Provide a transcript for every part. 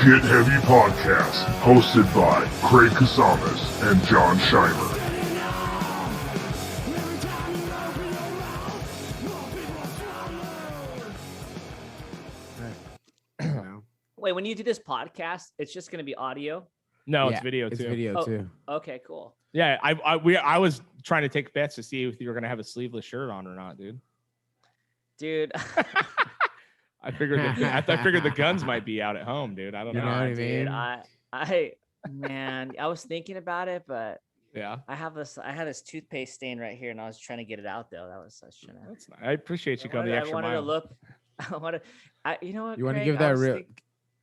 Get Heavy Podcast, hosted by Craig Casamas and John Scheimer. Wait, when you do this podcast, it's just going to be audio? No, Yeah, it's video too. It's video too. Okay, cool. Yeah, I was trying to take bets to see if you were gonna have a sleeveless shirt on or not, dude. Dude. I figured the guns might be out at home, dude. I don't know. You know what I Dude, mean? I was thinking about it, but Yeah, I had this toothpaste stain right here, and I was trying to get it out though. that's nice. I appreciate you going the extra I wanted mile. to look. You know what? You want to Craig, give that real,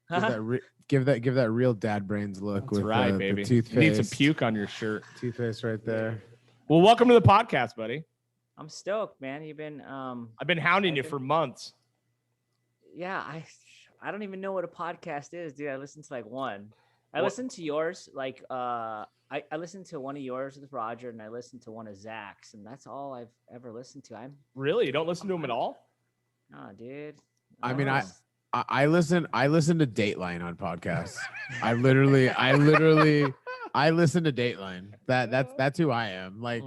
Huh? give that real dad brains look That's with right, the baby. toothpaste. You need some puke on your shirt. Toothpaste right there. Well, welcome to the podcast, buddy. I'm stoked, man. You've been I've been hounding you for months. Yeah, I don't even know what a podcast is, dude. I listened to like one. I What? listened to yours, like I listened to one of yours with Roger, and I listened to one of Zach's, and that's all I've ever listened to. Really? You don't listen to them at all? Nah, dude. I mean, was- I listen to Dateline on podcasts. I literally listen to Dateline. That's who I am. Like,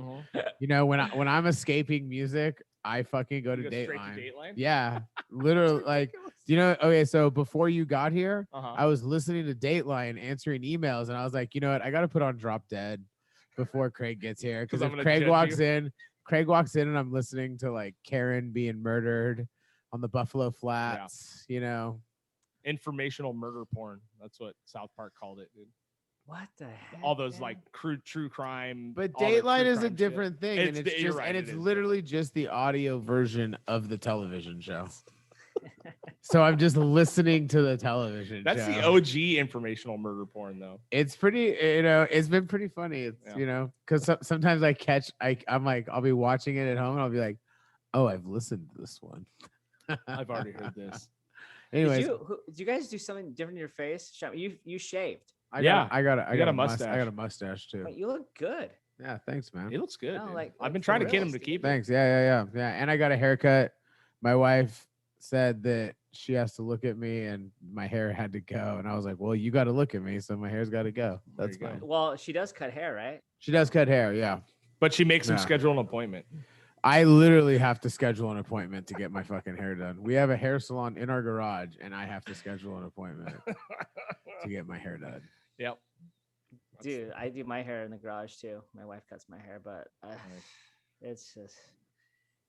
you know, when I'm escaping music, I fucking go to You go straight Dateline. to Dateline? Yeah, literally. Like, you know, okay, so before you got here, Uh-huh. I was listening to Dateline, answering emails, and I was like, you know what, I got to put on Drop Dead before Craig gets here, because 'Cause I'm if gonna Craig judge walks in, and I'm listening to like Karen being murdered on the Buffalo Flats, you know. Informational murder porn. That's what South Park called it, dude. what the heck? All those man? like true crime. But all that Dateline true is a crime shit. different thing, and It's- it's you're just right, and it it's is literally just the audio version of the television show. So I'm just listening to the television That's show. the OG informational murder porn, though. It's pretty, you know, it's been pretty funny. It's, Yeah. you know, because sometimes I'm like, I'll be watching it at home, and I'll be like, oh, I've listened to this one. I've already heard this. Anyways, Did you guys do something different in your face? You shaved. I Yeah, got a a mustache. I got a mustache too. Wait, you look good. Yeah, thanks, man. It looks good. No, dude. like I've been for trying to get real, him to dude. keep it. Thanks. Yeah. And I got a haircut. My wife said that she has to look at me, and my hair had to go, and I was like, well, you got to look at me, so my hair's got to go. There That's you go. fine. Well, she does cut hair, right? She does cut hair. Yeah. But she makes him Yeah. schedule an appointment. I literally have to schedule an appointment to get my fucking hair done. We have a hair salon in our garage, and I have to schedule an appointment to get my hair done. Yep. Dude, I do my hair in the garage too. My wife cuts my hair, but it's just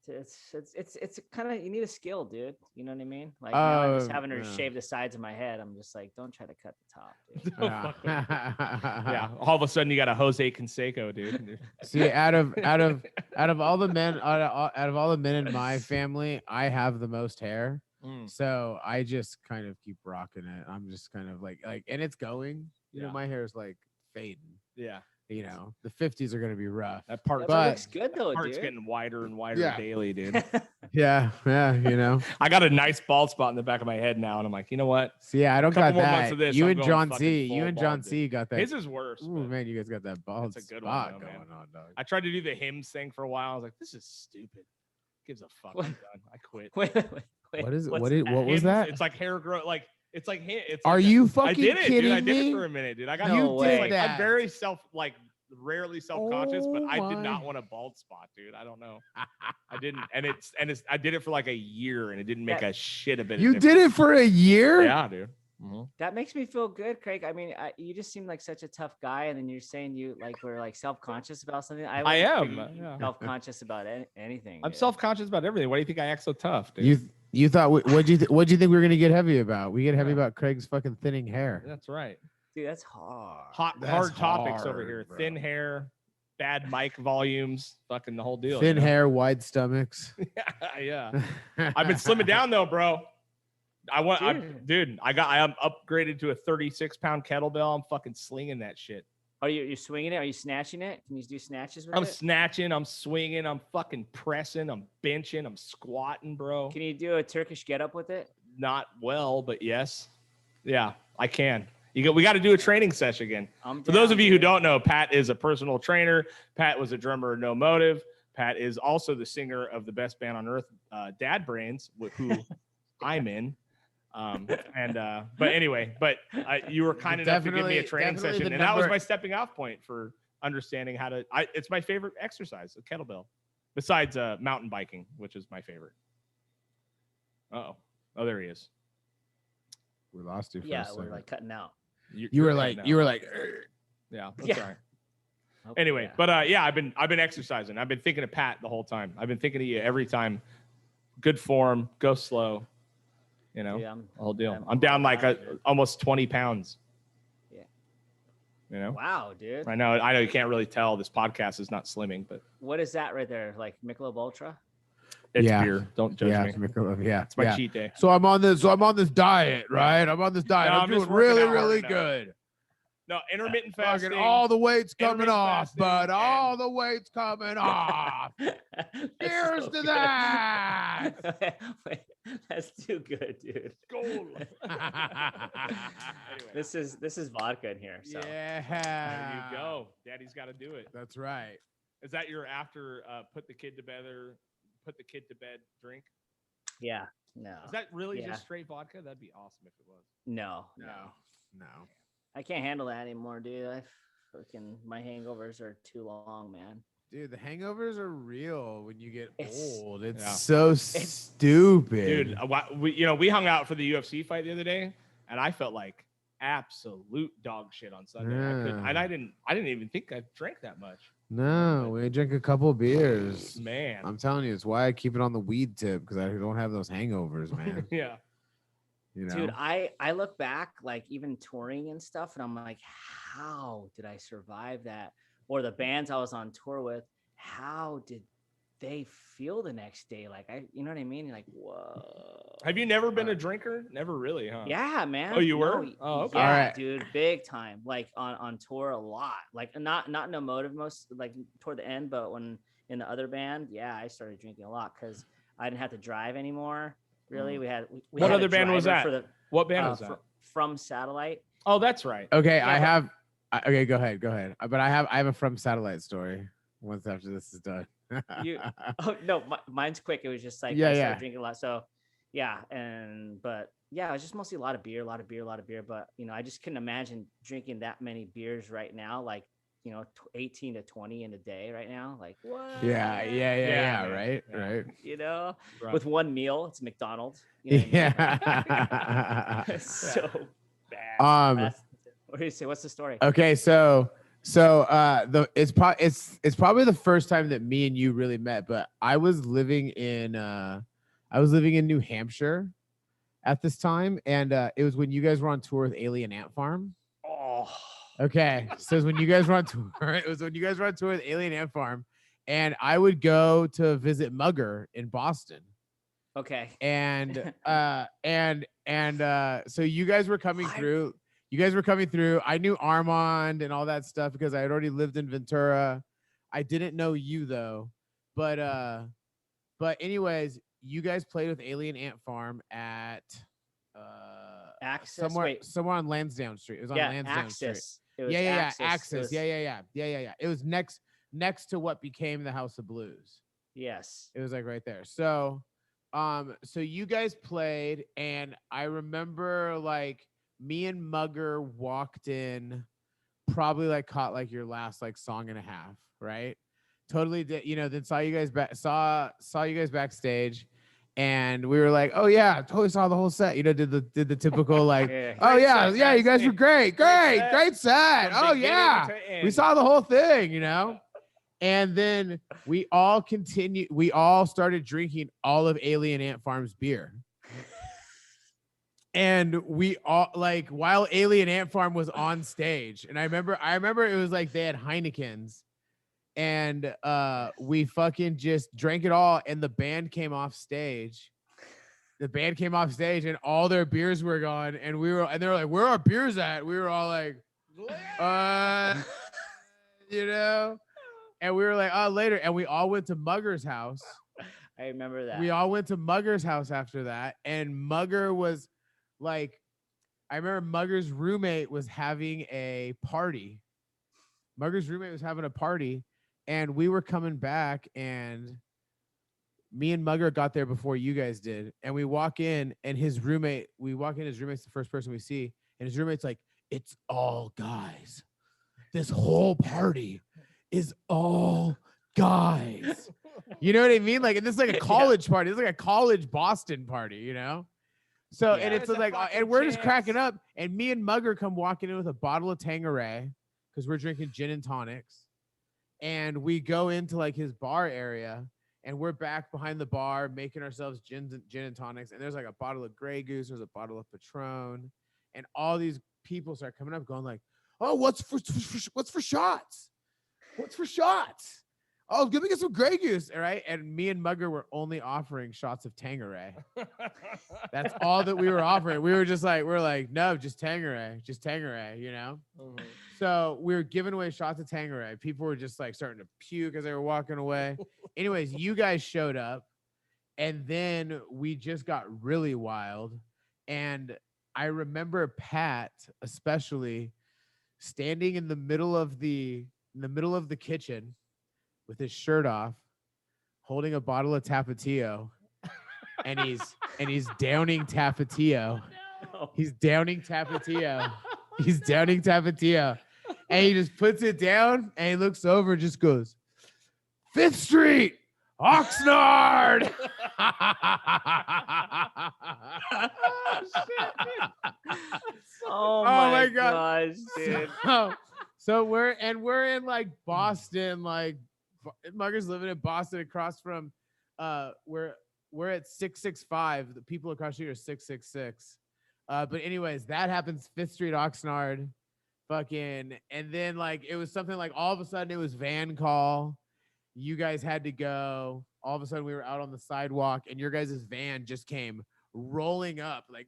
it's kind of, you need a skill, dude. You know what I mean? Like now I'm just having her yeah. shave the sides of my head. I'm just like, don't try to cut the top, dude. Yeah. All of a sudden you got a Jose Canseco, dude. See, out of all the men, out of all the men in my family, I have the most hair. Mm. So I just kind of keep rocking it. I'm just kind of like, and it's going. You know, Yeah. my hair is like fading. Yeah. You know, the 50s are gonna be rough. That part, That But- looks good though, part's dude. getting wider and wider Yeah. daily, dude. Yeah, you know. I got a nice bald spot in the back of my head now, and I'm like, you know what? So yeah, I don't Couple got more months that. of this, You I'm and going John fucking C. full You and bald, John dude. C. got that. His is worse. Ooh, but man, you guys got that bald That's a good spot one, though, going man. on, dog. I tried to do the hymns thing for a while. I was like, this is stupid. Gives a fuck. What? I'm done. I quit. Wait. What is it? what's What was Hymns, that? It's like hair growth. Like it's like it's Are like you I fucking did it, kidding dude. I did me? it for a minute, dude. I got No it's way. like, that. I'm very rarely self-conscious, but Oh I did my. not want a bald spot, dude. I don't know. I didn't, and it's I did it for like a year, and it didn't make That- a shit of it. You did it for a year? Yeah, dude. Mhm. That makes me feel good, Craig. I mean, you just seem like such a tough guy, and then you're saying you were like self-conscious about something. I am. Yeah. Self-conscious about anything. I'm dude. self-conscious about everything. Why do you think I act so tough, dude? You thought what'd you think we were gonna get heavy about? We get heavy Yeah. about Craig's fucking thinning hair. That's right. Dude, that's hard. Hard That's topics over hard, here. bro. Thin hair, bad mic volumes, fucking the whole deal. Thin you know? hair, wide stomachs. Yeah. I've been slimming down though, bro. I Dude. I am upgraded to a 36-pound kettlebell. I'm fucking slinging that shit. Are you swinging it? Are you snatching it? Can you do snatches with I'm it? snatching, I'm swinging, I'm fucking pressing, I'm benching, I'm squatting, bro. Can you do a Turkish get up with it? Not well, but yes. Yeah, I can. We got to do a training session again. For those of you who don't know, Pat is a personal trainer. Pat was a drummer of No Motiv. Pat is also the singer of the best band on earth, Dad Brains, who I'm in. But anyway, you were kind enough to give me a training session, and that was my stepping off point for understanding how to. It's my favorite exercise, a kettlebell, besides mountain biking, which is my favorite. Oh, there he is. We lost you. For Yeah, a we're second. like cutting out. You were like, yeah, that's Yeah. all right. Okay, Anyway, yeah. but yeah, I've been exercising. I've been thinking of Pat the whole time. I've been thinking of you every time. Good form, go slow. You know, Dude, the whole deal. I'm I'm down like proud of you. almost 20 pounds. Yeah. You know. Wow, dude. I know you can't really tell. This podcast is not slimming, but What is that right there? Like Michelob Ultra? it's Yeah. beer. Don't judge me. It's my cheat day. So I'm on this diet, right? I'm on this diet. No, I'm I'm doing just working really, out hard really enough. good. No, intermittent Fucking fasting. all the weight's coming intermittent off, fasting bud. All and- the weight's coming off. Cheers so to good. that. Wait, that's too good, dude. Goal. This is vodka in here. So Yeah. There you go. Daddy's got to do it. That's right. Is that your after put the kid to bed drink? yeah, no, Is that really Yeah. just straight vodka? That'd be awesome if it was. no, No. I can't handle that anymore, dude. My hangovers are too long, man. Dude, the hangovers are real when you get It's- old. It's Yeah. so stupid. Dude, we hung out for the UFC fight the other day, and I felt like absolute dog shit on Sunday. I didn't even think I drank that much. No, we drink a couple beers. Man. I'm telling you, it's why I keep it on the weed tip, because I don't have those hangovers, man. Yeah. You know? Dude, I look back, like even touring and stuff, and I'm like, how did I survive that? Or the bands I was on tour with, how did they feel the next day? Like you know what I mean? You're like, whoa. Have you never been a drinker? Never really, huh? Yeah, man. Oh, you were? No, Oh, okay. Yeah, All right. dude, big time. Like on tour a lot. Like not no Motiv most, like toward the end, but when in the other band, yeah, I started drinking a lot because I didn't have to drive anymore. Really, we had. We What had other a band was driver that? For the, What band was that? From Satellite. Oh, that's right. Okay, Yeah, okay, go ahead. But I have a From Satellite story once after this is done. Oh no, mine's quick. It was just like Yeah, I yeah. started drinking a lot. So yeah, but yeah, it was just mostly a lot of beer. But I just couldn't imagine drinking that many beers right now. Like 18 to 20 in a day right now. Like what? Yeah, man. right, Yeah. right. Right. With one meal, it's McDonald's. You know what I mean? Yeah. It's so bad. What do you say? What's the story? Okay, so it's probably the first time that me and you really met, but I was living in New Hampshire at this time, and it was when you guys were on tour with Alien Ant Farm. Oh, Okay, so it was when you guys were on tour. It was when you guys were on tour with Alien Ant Farm, and I would go to visit Mugger in Boston. okay. And so you guys were coming through. I knew Armand and all that stuff because I had already lived in Ventura. I didn't know you though, but anyways, you guys played with Alien Ant Farm at Access. somewhere on Lansdowne Street. It was on Lansdowne Street. Access. It was Yeah, Access. Access. Yeah. It was next to what became the House of Blues. Yes. It was like right there. So you guys played, and I remember like me and Mugger walked in, probably like caught like your last like song and a half, right? Totally did, then saw you guys backstage, and we were like, oh yeah, totally saw the whole set. Did the typical like, Yeah. oh Great yeah, set, yeah, you guys. guys were great set. From Oh beginning yeah. to end. We saw the whole thing, And then we all started drinking all of Alien Ant Farm's beer. And we all like while Alien Ant Farm was on stage, and I remember it was like they had Heinekens, and we fucking just drank it all, and the band came off stage. And all their beers were gone, and they were like, where are our beers at? We were all like, and we were like, oh, later. And we all went to Mugger's house. I remember that. We all went to Mugger's house after that. And Mugger was like, I remember Mugger's roommate was having a party. And we were coming back, and me and Mugger got there before you guys did, and we walk in, and his roommate's the first person we see, and his roommate's like, it's all guys. This whole party is all guys. You know what I mean? Like, and this is like a college party. It's like a college Boston party, you know? So, and it's like, and we're just cracking up, and me and Mugger come walking in with a bottle of Tanqueray because we're drinking gin and tonics, and we go into like his bar area, and we're back behind the bar making ourselves gin and tonics, and there's like a bottle of Grey Goose, there's a bottle of Patron, and all these people start coming up going like, oh, what's for shots? What's for shots? Oh, let me get some Grey Goose, all right? And me and Mugger were only offering shots of Tanqueray. That's all that we were offering. We're like, no, just Tanqueray, you know? Mm-hmm. So we were giving away shots of Tanqueray. People were just like starting to puke as they were walking away. Anyways, you guys showed up, and then we just got really wild. And I remember Pat, especially, standing in the middle of the kitchen with his shirt off, holding a bottle of Tapatio, and he's downing Tapatio. No. He's downing Tapatio. And he just puts it down, and he looks over and just goes, 5th Street, Oxnard. Oh my gosh, dude. So we're in like Boston, like Mugger's living in Boston across from we're at 665. The people across the street are 666. But anyways, that happens 5th Street, Oxnard. Fucking, and then like it was something like all of a sudden it was van call. You guys had to go. All of a sudden we were out on the sidewalk, and your guys' van just came rolling up like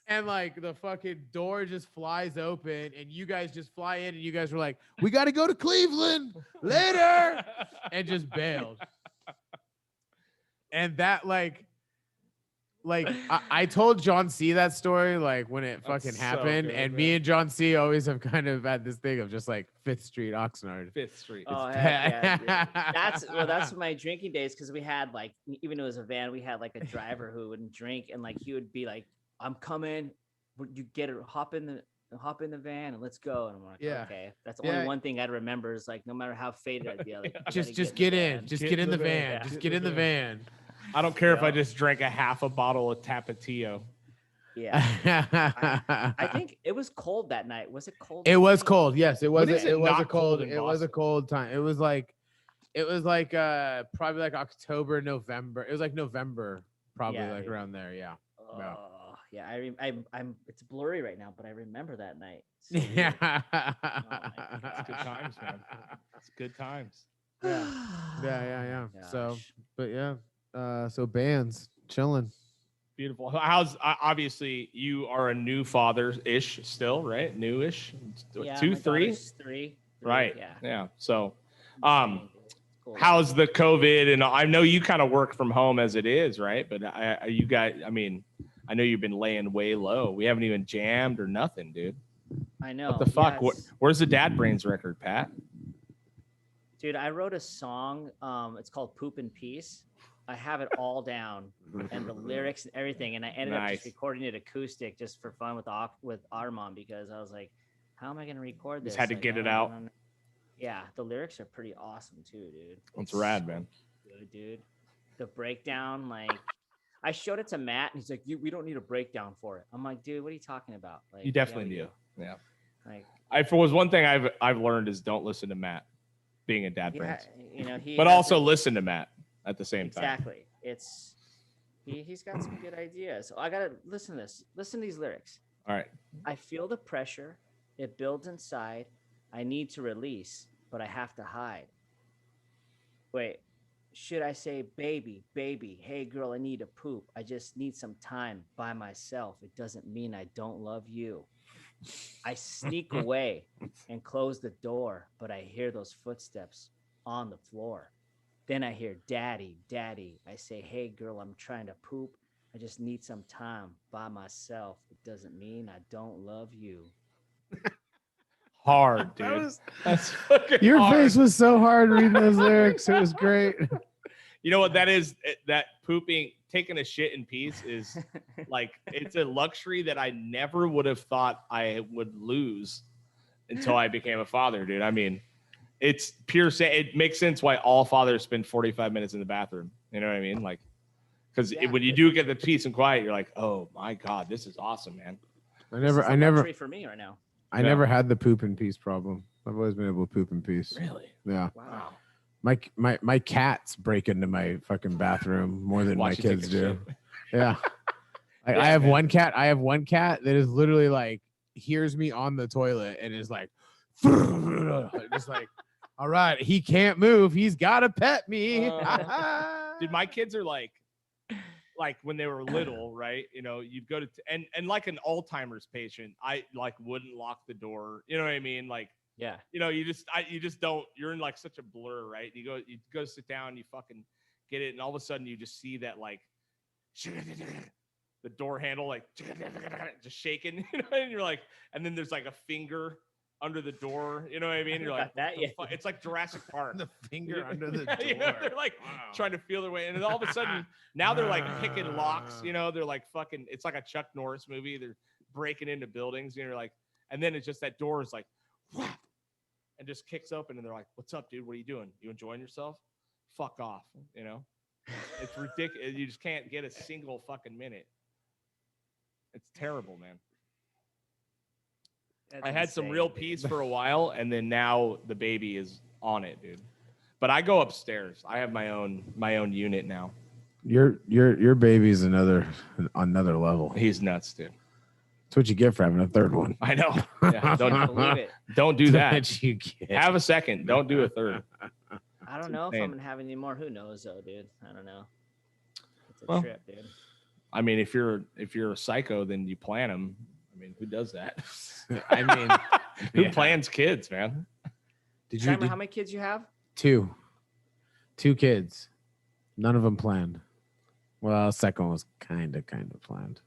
and like the fucking door just flies open, and you guys just fly in, and you guys were like, we got to go to Cleveland later, and just bailed. And that like I told John C that story like when it fucking happened, and man. Me and John C always have kind of had this thing of just like 5th Street, Oxnard. 5th Street. Oh, yeah, that's my drinking days, because we had like, even though it was a van, we had like a driver who wouldn't drink, and like he would be like, I'm coming, you get it, hop in the van and let's go. And I'm like, okay, that's only one thing I'd remember is like, no matter how faded I'd be, like, just get in the van. Just get in the van. I don't care if I just drank a half a bottle of Tapatio. Yeah. I think it was cold that night. Was it cold? It was cold. Yes, it was. It was a cold. It was a cold time. It was like probably like October, November. It was like November, probably like around there. Yeah. Yeah, I'm. It's blurry right now, but I remember that night. So it's good times, man. It's good times. Yeah. So, but yeah. So bands chilling. Beautiful. How's obviously you are a new father-ish still, right? Newish. Yeah, 2, 3? 3. Right. Yeah. So, how's the COVID? And I know you kind of work from home as it is, right? But you guys, I mean, I know you've been laying way low. We haven't even jammed or nothing, dude. I know. What the fuck? Where's the Dad Brains record, Pat? Dude, I wrote a song. It's called Poop in Peace. I have it all down, and the lyrics and everything. And I ended up just recording it acoustic just for fun with Armand, because I was like, how am I going to record this? Just had to get it out. Yeah, the lyrics are pretty awesome too, dude. That's rad, man. Good, dude. The breakdown, like, I showed it to Matt, and he's like, we don't need a breakdown for it. I'm like, dude, what are you talking about? Like, you definitely do. Yeah. Like, if it was one thing I've learned is don't listen to Matt being a Dad Brains. You know, but also listen to Matt at the same time. Exactly. He's got some good ideas. So I gotta listen to this. Listen to these lyrics. All right. I feel the pressure. It builds inside. I need to release, but I have to hide. Wait, should I say, baby, hey girl, I need to poop. I just need some time by myself. It doesn't mean I don't love you. I sneak away and close the door, but I hear those footsteps on the floor. Then I hear, daddy. I say, hey girl, I'm trying to poop. I just need some time by myself. It doesn't mean I don't love you. Hard, dude. Your face was so hard reading those lyrics. It was great. You know what that is? That taking a shit in peace is like, it's a luxury that I never would have thought I would lose until I became a father, dude. I mean, it's pure. It makes sense why all fathers spend 45 minutes in the bathroom. You know what I mean? Like, because when you do get the peace and quiet, you're like, oh my God, this is awesome, man. I never for me right now. I never had the poop in peace problem. I've always been able to poop in peace. Really? Yeah. Wow. My cats break into my fucking bathroom more than my kids do. Yeah. I have one cat. I have one cat that is literally like hears me on the toilet and is like, just like, all right, he can't move. He's got to pet me. Dude, my kids are like when they were little, right? You know, you'd go to and like an Alzheimer's patient, I like wouldn't lock the door. You know what I mean? Like, yeah, you know, you just don't. You're in like such a blur, right? You go sit down, you fucking get it, and all of a sudden you just see that like the door handle like just shaking, you know, and you're like, and then there's like a finger under the door, you know what I mean? You're like, that it's like Jurassic Park. The finger under the door. You know, they're like trying to feel their way, and then all of a sudden now they're like picking locks, you know, they're like fucking. It's like a Chuck Norris movie. They're breaking into buildings, you know, like, and then it's just that door is like, whap, and just kicks open, and they're like, "What's up, dude? What are you doing? You enjoying yourself? Fuck off!" You know, it's ridiculous. You just can't get a single fucking minute. It's terrible, man. I had some real peace for a while, and then now the baby is on it, dude. But I go upstairs. I have my own unit now. Your baby's another level. He's nuts, dude. That's what you get for having a third one. I know. Yeah, don't do that. You get. Have a second. Don't do a third. I don't know if I'm gonna have any more. Who knows, though, dude? I don't know. It's a trip, dude. I mean, if you're a psycho, then you plan them. I mean, who does that? I mean, who plans kids, man? How many kids you have? Two kids. None of them planned. Well, second one was kind of planned.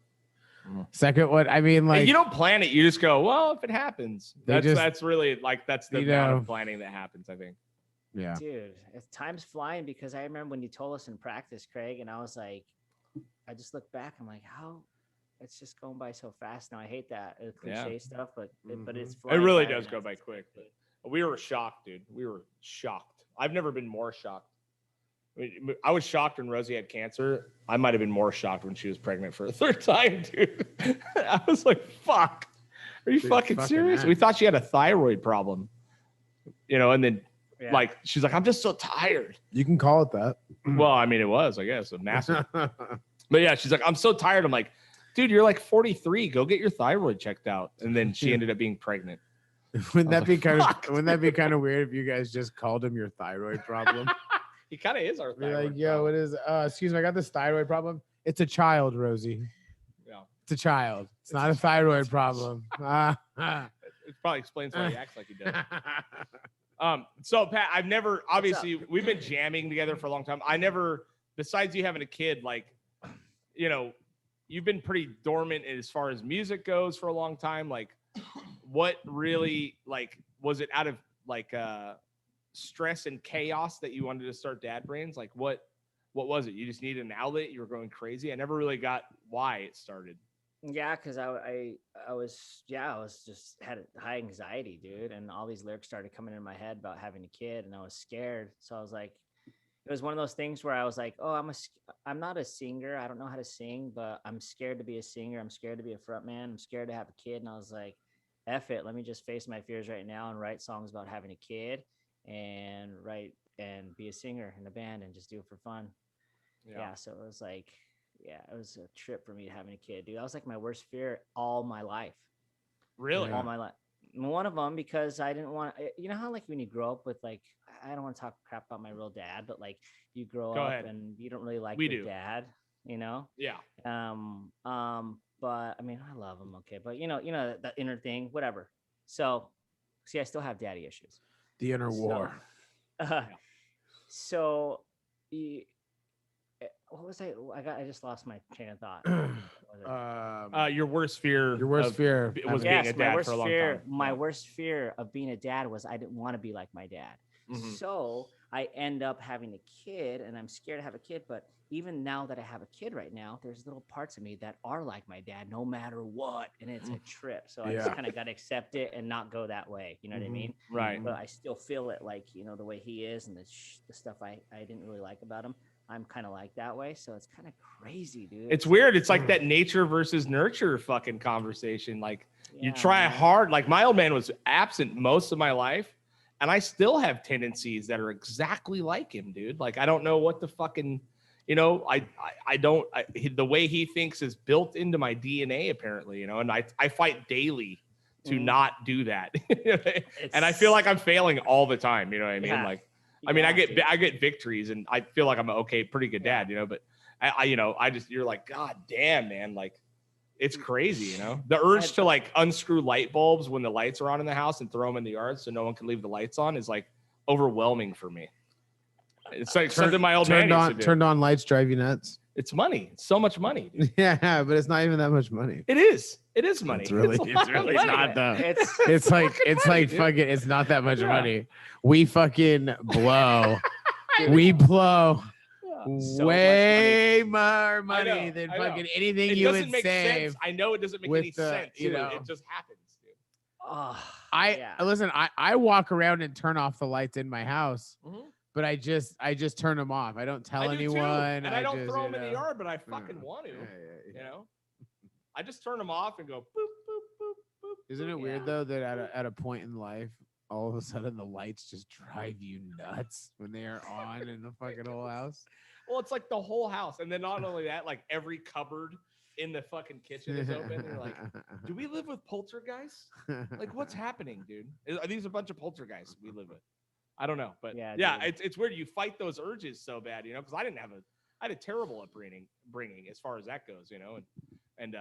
Second one, I mean, like, you don't plan it. You just go, well, if it happens. That's really like that's the amount of planning that happens, I think. Yeah, dude, time's flying, because I remember when you told us in practice, Craig, and I was like, I just look back, I'm like, how it's just going by so fast now. I hate that cliche stuff, but it's flying. It really does go by quick. But we were shocked, dude. We were shocked. I've never been more shocked. I was shocked when Rosie had cancer. I might have been more shocked when she was pregnant for a third time, dude. I was like, fuck. Are you fucking serious? We thought she had a thyroid problem. You know, and then like she's like, I'm just so tired. You can call it that. Well, I mean, it was, I guess, a massive. But yeah, she's like, I'm so tired. I'm like, dude, you're like 43. Go get your thyroid checked out. And then she ended up being pregnant. Wouldn't that be kind of weird if you guys just called him your thyroid problem? He kind of is our thyroid. You're like, yo, what is? Excuse me, I got this thyroid problem. It's a child, Rosie. Yeah, it's a child. It's not a thyroid problem. It probably explains why he acts like he does. So Pat, I've never. Obviously, we've been jamming together for a long time. I never, besides you having a kid, like, you know, you've been pretty dormant as far as music goes for a long time. Like, what really, like, was it out of like stress and chaos that you wanted to start Dad Brains? Like, what was it? You just needed an outlet? You were going crazy? I never really got why it started. Yeah, because I was just had high anxiety, dude, and all these lyrics started coming in my head about having a kid, and I was scared. So I was like, it was one of those things where I was like, oh, I'm not a singer. I don't know how to sing, but I'm scared to be a singer. I'm scared to be a front man. I'm scared to have a kid. And I was like, F it. Let me just face my fears right now and write songs about having a kid and be a singer in a band and just do it for fun. Yeah. So it was like, it was a trip for me having a kid, dude. That was like my worst fear all my life. Really? All my life. One of them, because I didn't want, you know how like when you grow up with like, I don't want to talk crap about my real dad, but like you grow up and you don't really like your dad, you know? Yeah. But I mean, I love him. Okay. But you know, the inner thing, whatever. So see, I still have daddy issues. The inner war. So what was I just lost my train of thought. Your worst fear. Was being a dad for a long time. My worst fear of being a dad was I didn't want to be like my dad. So I end up having a kid, and I'm scared to have a kid. But even now that I have a kid right now, there's little parts of me that are like my dad, no matter what, and it's a trip. So I just kind of got to accept it and not go that way. You know what I mean? Right. But I still feel it, like, you know, the way he is, and the stuff I didn't really like about him. I'm kind of like that way. So it's kind of crazy, dude. It's weird. It's like that nature versus nurture fucking conversation. Like you try hard. Like my old man was absent most of my life, and I still have tendencies that are exactly like him, dude. Like I don't know what the fucking, you know, the way he thinks is built into my DNA apparently, you know, and I fight daily to not do that. And I feel like I'm failing all the time. You know what I mean? Like, I mean, I get victories, and I feel like I'm pretty good dad, you know, but you're like, God damn, man. Like it's crazy, you know, the urge to like unscrew light bulbs when the lights are on in the house and throw them in the yard so no one can leave the lights on is like overwhelming for me. It's like something my old man used to do. Turned on lights drive you nuts. It's money. It's so much money. Dude. Yeah, but it's not even that much money. It is. It is money. It's really not though. It's like fucking. It's not that much money. We fucking blow. We blow way more money than fucking anything you would save. I know it doesn't make any sense. You know, it just happens, dude. Listen. I walk around and turn off the lights in my house. But I just turn them off. I don't tell anyone. And I don't throw them in the yard, but I fucking want to. You know, I just turn them off and go boop, boop, boop, boop. Isn't it weird though that at a point in life, all of a sudden the lights just drive you nuts when they are on in the fucking whole house? Well, it's like the whole house. And then not only that, like every cupboard in the fucking kitchen is open. You're like, do we live with poltergeists? Like, what's happening, dude? Are these a bunch of poltergeists we live with? I don't know, but it's weird. You fight those urges so bad, you know, because I had a terrible upbringing as far as that goes, you know, and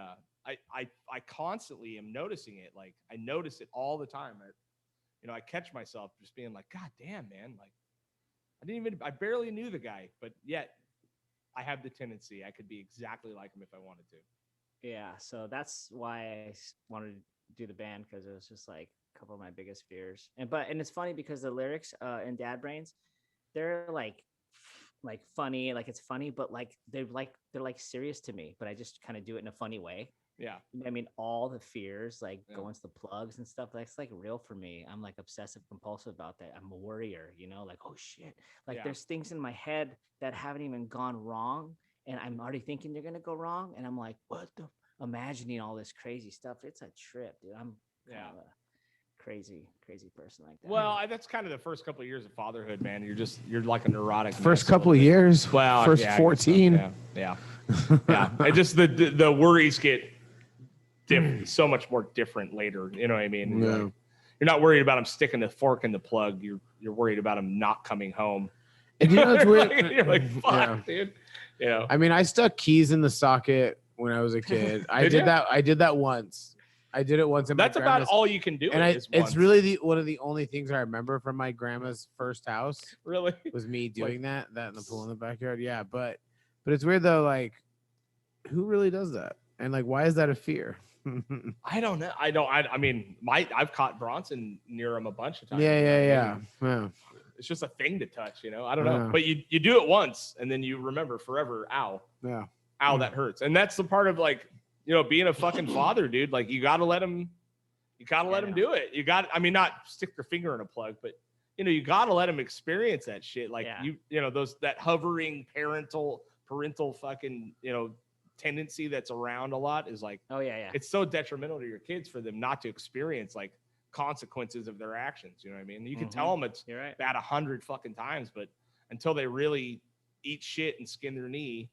I constantly am noticing it. Like I notice it all the time. I catch myself just being like, God damn, man, like I barely knew the guy, but yet I have the tendency I could be exactly like him if I wanted to. Yeah, so that's why I wanted to do the band, because it was just like couple of my biggest fears. And it's funny because the lyrics in Dad Brains, they're like funny, like it's funny, but like they're like serious to me, but I just kind of do it in a funny way. Yeah. I mean, all the fears, like going to the plugs and stuff, that's like real for me. I'm like obsessive compulsive about that. I'm a worrier, you know, like, oh shit. Like there's things in my head that haven't even gone wrong, and I'm already thinking they're gonna go wrong. And I'm like, imagining all this crazy stuff. It's a trip, dude. I'm kind of a crazy person like that. Well, that's kind of the first couple of years of fatherhood, man. You're like a neurotic. First couple of years. Well, first 14. Yeah. And just the worries get so much more different later. You know what I mean? Yeah. You're not worried about him sticking the fork in the plug. You're worried about him not coming home. And you know what's weird? You're like, fuck, dude. You know. I mean, I stuck keys in the socket when I was a kid. I did that once. I did it once. That's about all you can do. And it's really one of the only things I remember from my grandma's first house. Really? Was me doing that in the pool in the backyard. Yeah, but it's weird though. Like, who really does that? And like, why is that a fear? I don't know. I mean, I've caught Bronson near him a bunch of times. Yeah. It's just a thing to touch, you know. I don't know, but you do it once and then you remember forever. Ow. Yeah. Ow, that hurts. And that's the part of like, you know, being a fucking father, dude. Like you gotta let him do it. Not stick your finger in a plug, but you know, you gotta let him experience that shit. Like you know, that hovering parental fucking, you know, tendency that's around a lot is like, it's so detrimental to your kids for them not to experience like consequences of their actions. You know what I mean? You can tell them it's bad 100 fucking times, but until they really eat shit and skin their knee,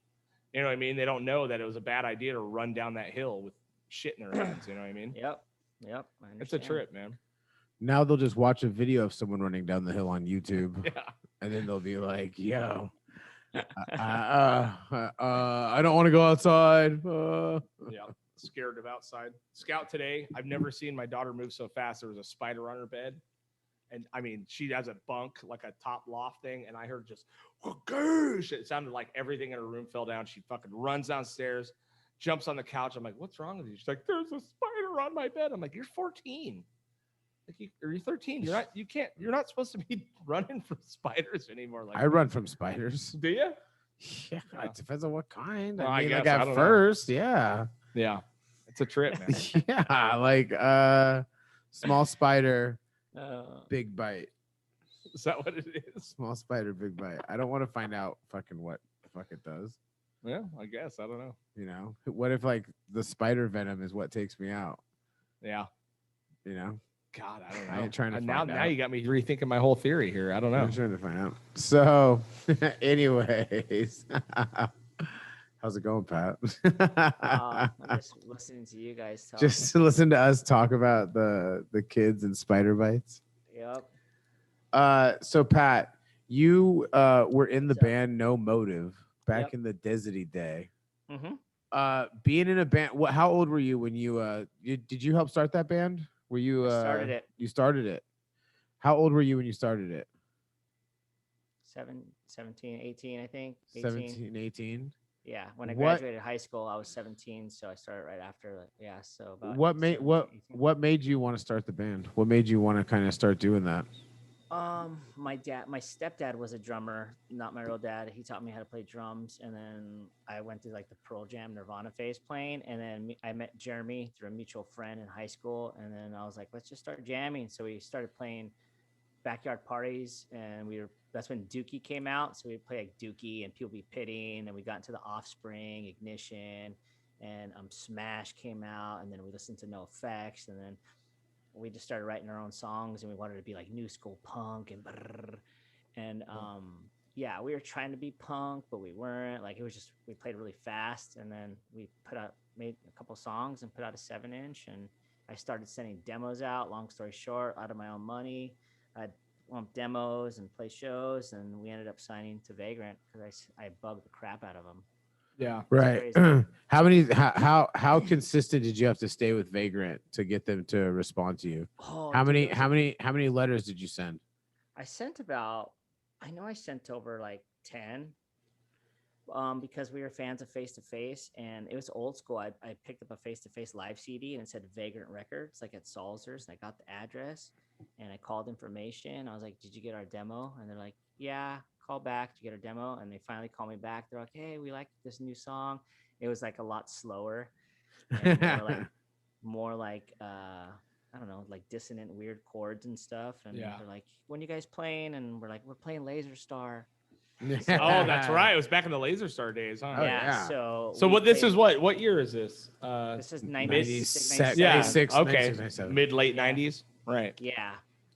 you know what I mean? They don't know that it was a bad idea to run down that hill with shit in their hands. You know what I mean? Yep. It's a trip, man. Now they'll just watch a video of someone running down the hill on YouTube. Yeah. And then they'll be like, yo, I don't want to go outside. Yeah. Scared of outside. Scout today. I've never seen my daughter move so fast. There was a spider on her bed. And I mean, she has a bunk, like a top loft thing. And I heard just, whoosh. It sounded like everything in her room fell down. She fucking runs downstairs, jumps on the couch. I'm like, what's wrong with you? She's like, there's a spider on my bed. I'm like, you're 14. Like you're 13. You're not supposed to be running from spiders anymore. Like I run from spiders. Do you? Yeah, it depends on what kind. Well, I mean, I like guess, I at don't know. first, yeah. Yeah. It's a trip, man. Yeah, like small spider, big bite. Is that what it is? Small spider, big bite. I don't want to find out fucking what the fuck it does. Yeah, I guess. I don't know. You know, what if like the spider venom is what takes me out? Yeah. You know, God, I don't know. I ain't trying to find now out. Now you got me rethinking my whole theory here. I don't know. I'm trying to find out. So, anyways, how's it going, Pat? I'm just listening to you guys talk. Just to listen to us talk about the kids and spider bites. Yep. So Pat, you were in the What's up? band No Motive back Yep. in the Desity day. Mm-hmm. Being in a band, how old were you when did you help start that band? Were you I started it. You started it. How old were you when you started it? 17, 18, I think. 18. 17, 18. Yeah. When I What- graduated high school, I was 17, so I started right after. Yeah. So about What made 17, 18. what made you want to start the band? What made you want to kind of start doing that? My stepdad was a drummer, not my real dad. He taught me how to play drums, and then I went through like the Pearl Jam Nirvana phase playing, and then I met Jeremy through a mutual friend in high school, and then I was like, let's just start jamming. So we started playing backyard parties, and that's when Dookie came out. So we'd play like Dookie and People Be Pitying, and we got into the Offspring, Ignition, and Smash came out, and then we listened to No Effects, and then we just started writing our own songs, and we wanted to be like new school punk and yeah, we were trying to be punk, but we weren't. Like, it was just, we played really fast, and then we made a couple songs and put out a 7-inch, and I started sending demos out. Long story short, out of my own money, I'd lump demos and play shows, and we ended up signing to Vagrant because I bugged the crap out of them. Yeah. Right. How consistent did you have to stay with Vagrant to get them to respond to you? Oh, How dude, many letters did you send? I sent over like 10 because we were fans of Face to Face, and it was old school. I picked up a Face to Face live CD, and it said Vagrant Records, like at Salzer's, and I got the address, and I called information. I was like, did you get our demo? And they're like, yeah. Call back to get our demo, and they finally call me back. They're like, hey, we like this new song. It was like a lot slower and more like I don't know, like dissonant weird chords and stuff. And they're like, when you guys playing? And we're like, we're playing Laser Star. Oh, that's right. It was back in the Laser Star days, huh? Yeah. So what year is this? This is 96. Yeah. 96, Okay. 96, 97. Mid late 90s. Right. Yeah.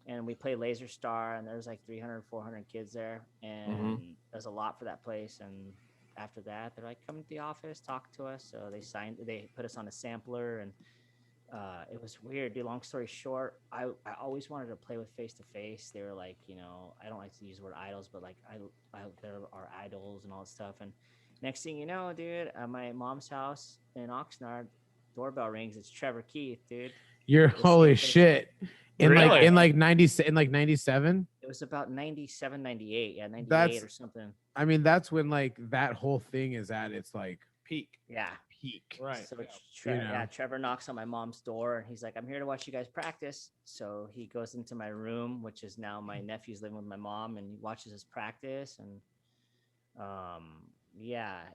And we played Laser Star, and there's like 300, 400 kids there. And there's a lot for that place. And after that, they're like, come to the office, talk to us. So they put us on a sampler, and it was weird, dude. Long story short, I always wanted to play with Face to Face. They were like, I don't like to use the word idols, but like they're our idols and all that stuff. And next thing you know, dude, at my mom's house in Oxnard, doorbell rings. It's Trevor Keith, dude. You're holy shit. In Really? like 97. It was about 97, 98. Yeah, 98 That's- or something. I mean, that's when like that whole thing is at its like Peak. Yeah. peak. Right. So Yeah. Trevor knocks on my mom's door, and he's like, I'm here to watch you guys practice. So he goes into my room, which is now my nephew's living with my mom, and he watches us practice. And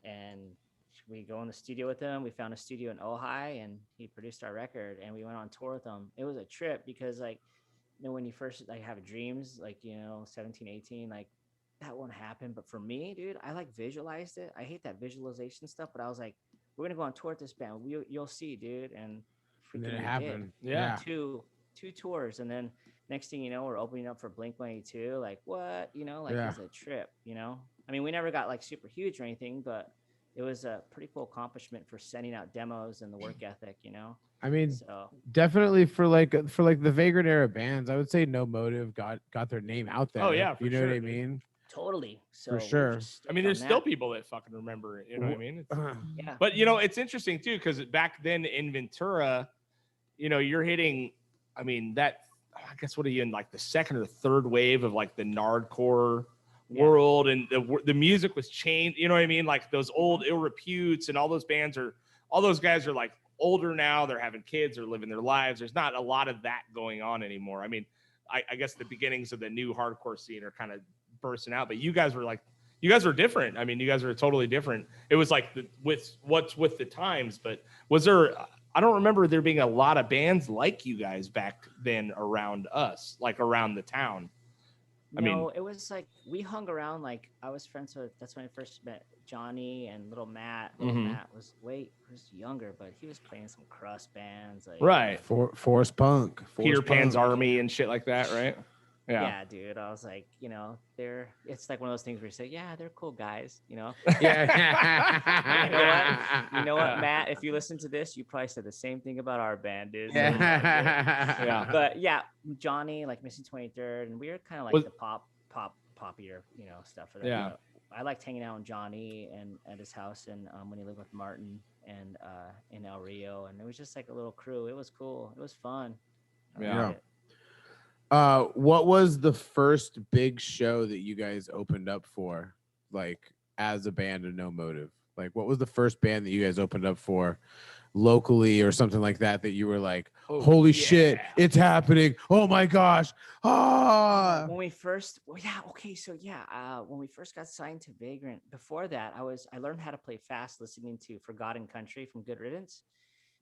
and we go in the studio with him. We found a studio in Ojai, and he produced our record, and we went on tour with him. It was a trip because when you first have dreams, 17, 18, like that won't happen. But for me, dude, I visualized it. I hate that visualization stuff, but I was like, we're gonna go on tour with this band. You'll see, dude. And And then freaking it we happened. did. Yeah. Two tours, and then next thing you know, we're opening up for Blink-182. Like what? Yeah. It's a trip. I mean, we never got super huge or anything, but it was a pretty cool accomplishment for sending out demos and the work ethic. I mean, So definitely for the Vagrant era bands, I would say No Motive got their name out there. Oh, yeah, for you know sure, what I dude. mean? totally. So For sure. I mean, there's still people that fucking remember it. You know what I mean? It's- Yeah. But it's interesting too, because back then in Ventura, you're hitting. I mean, I guess what are you in like the second or third wave of like the nardcore world, and the music was changed. You know what I mean? Like those old Ill Reputes and all those guys are like older now. They're having kids. They're living their lives. There's not a lot of that going on anymore. I mean, I guess the beginnings of the new hardcore scene are kind of bursting out. But you guys were different. I mean, you guys were totally different. It was like with the times. But was there? I don't remember there being a lot of bands like you guys back then around us, like around the town. No, it was like we hung around. Like I was friends with. That's when I first met Johnny and little Matt. Little Matt was younger, but he was playing some crust bands. Like, right. Force Punk, Peter Pan's Army and shit like that, right? Yeah, dude. I was like, it's like one of those things where you say, yeah, they're cool guys, Yeah. You know what, Matt? If you listen to this, you probably said the same thing about our band, dude. Yeah. But yeah, Johnny, like Missing 23rd, and we were kind of like the poppier, stuff for that. Yeah. I liked hanging out with Johnny and at his house, and when he lived with Martin and in El Rio, and it was just like a little crew. It was cool. It was fun. Yeah. What was the first big show that you guys opened up for, like as a band of No Motive? Like, what was the first band that you guys opened up for locally or something like that you were like, holy shit, it's happening. Oh my gosh. When we first, when we first got signed to Vagrant, before that, I learned how to play fast listening to Forgotten Country from Good Riddance.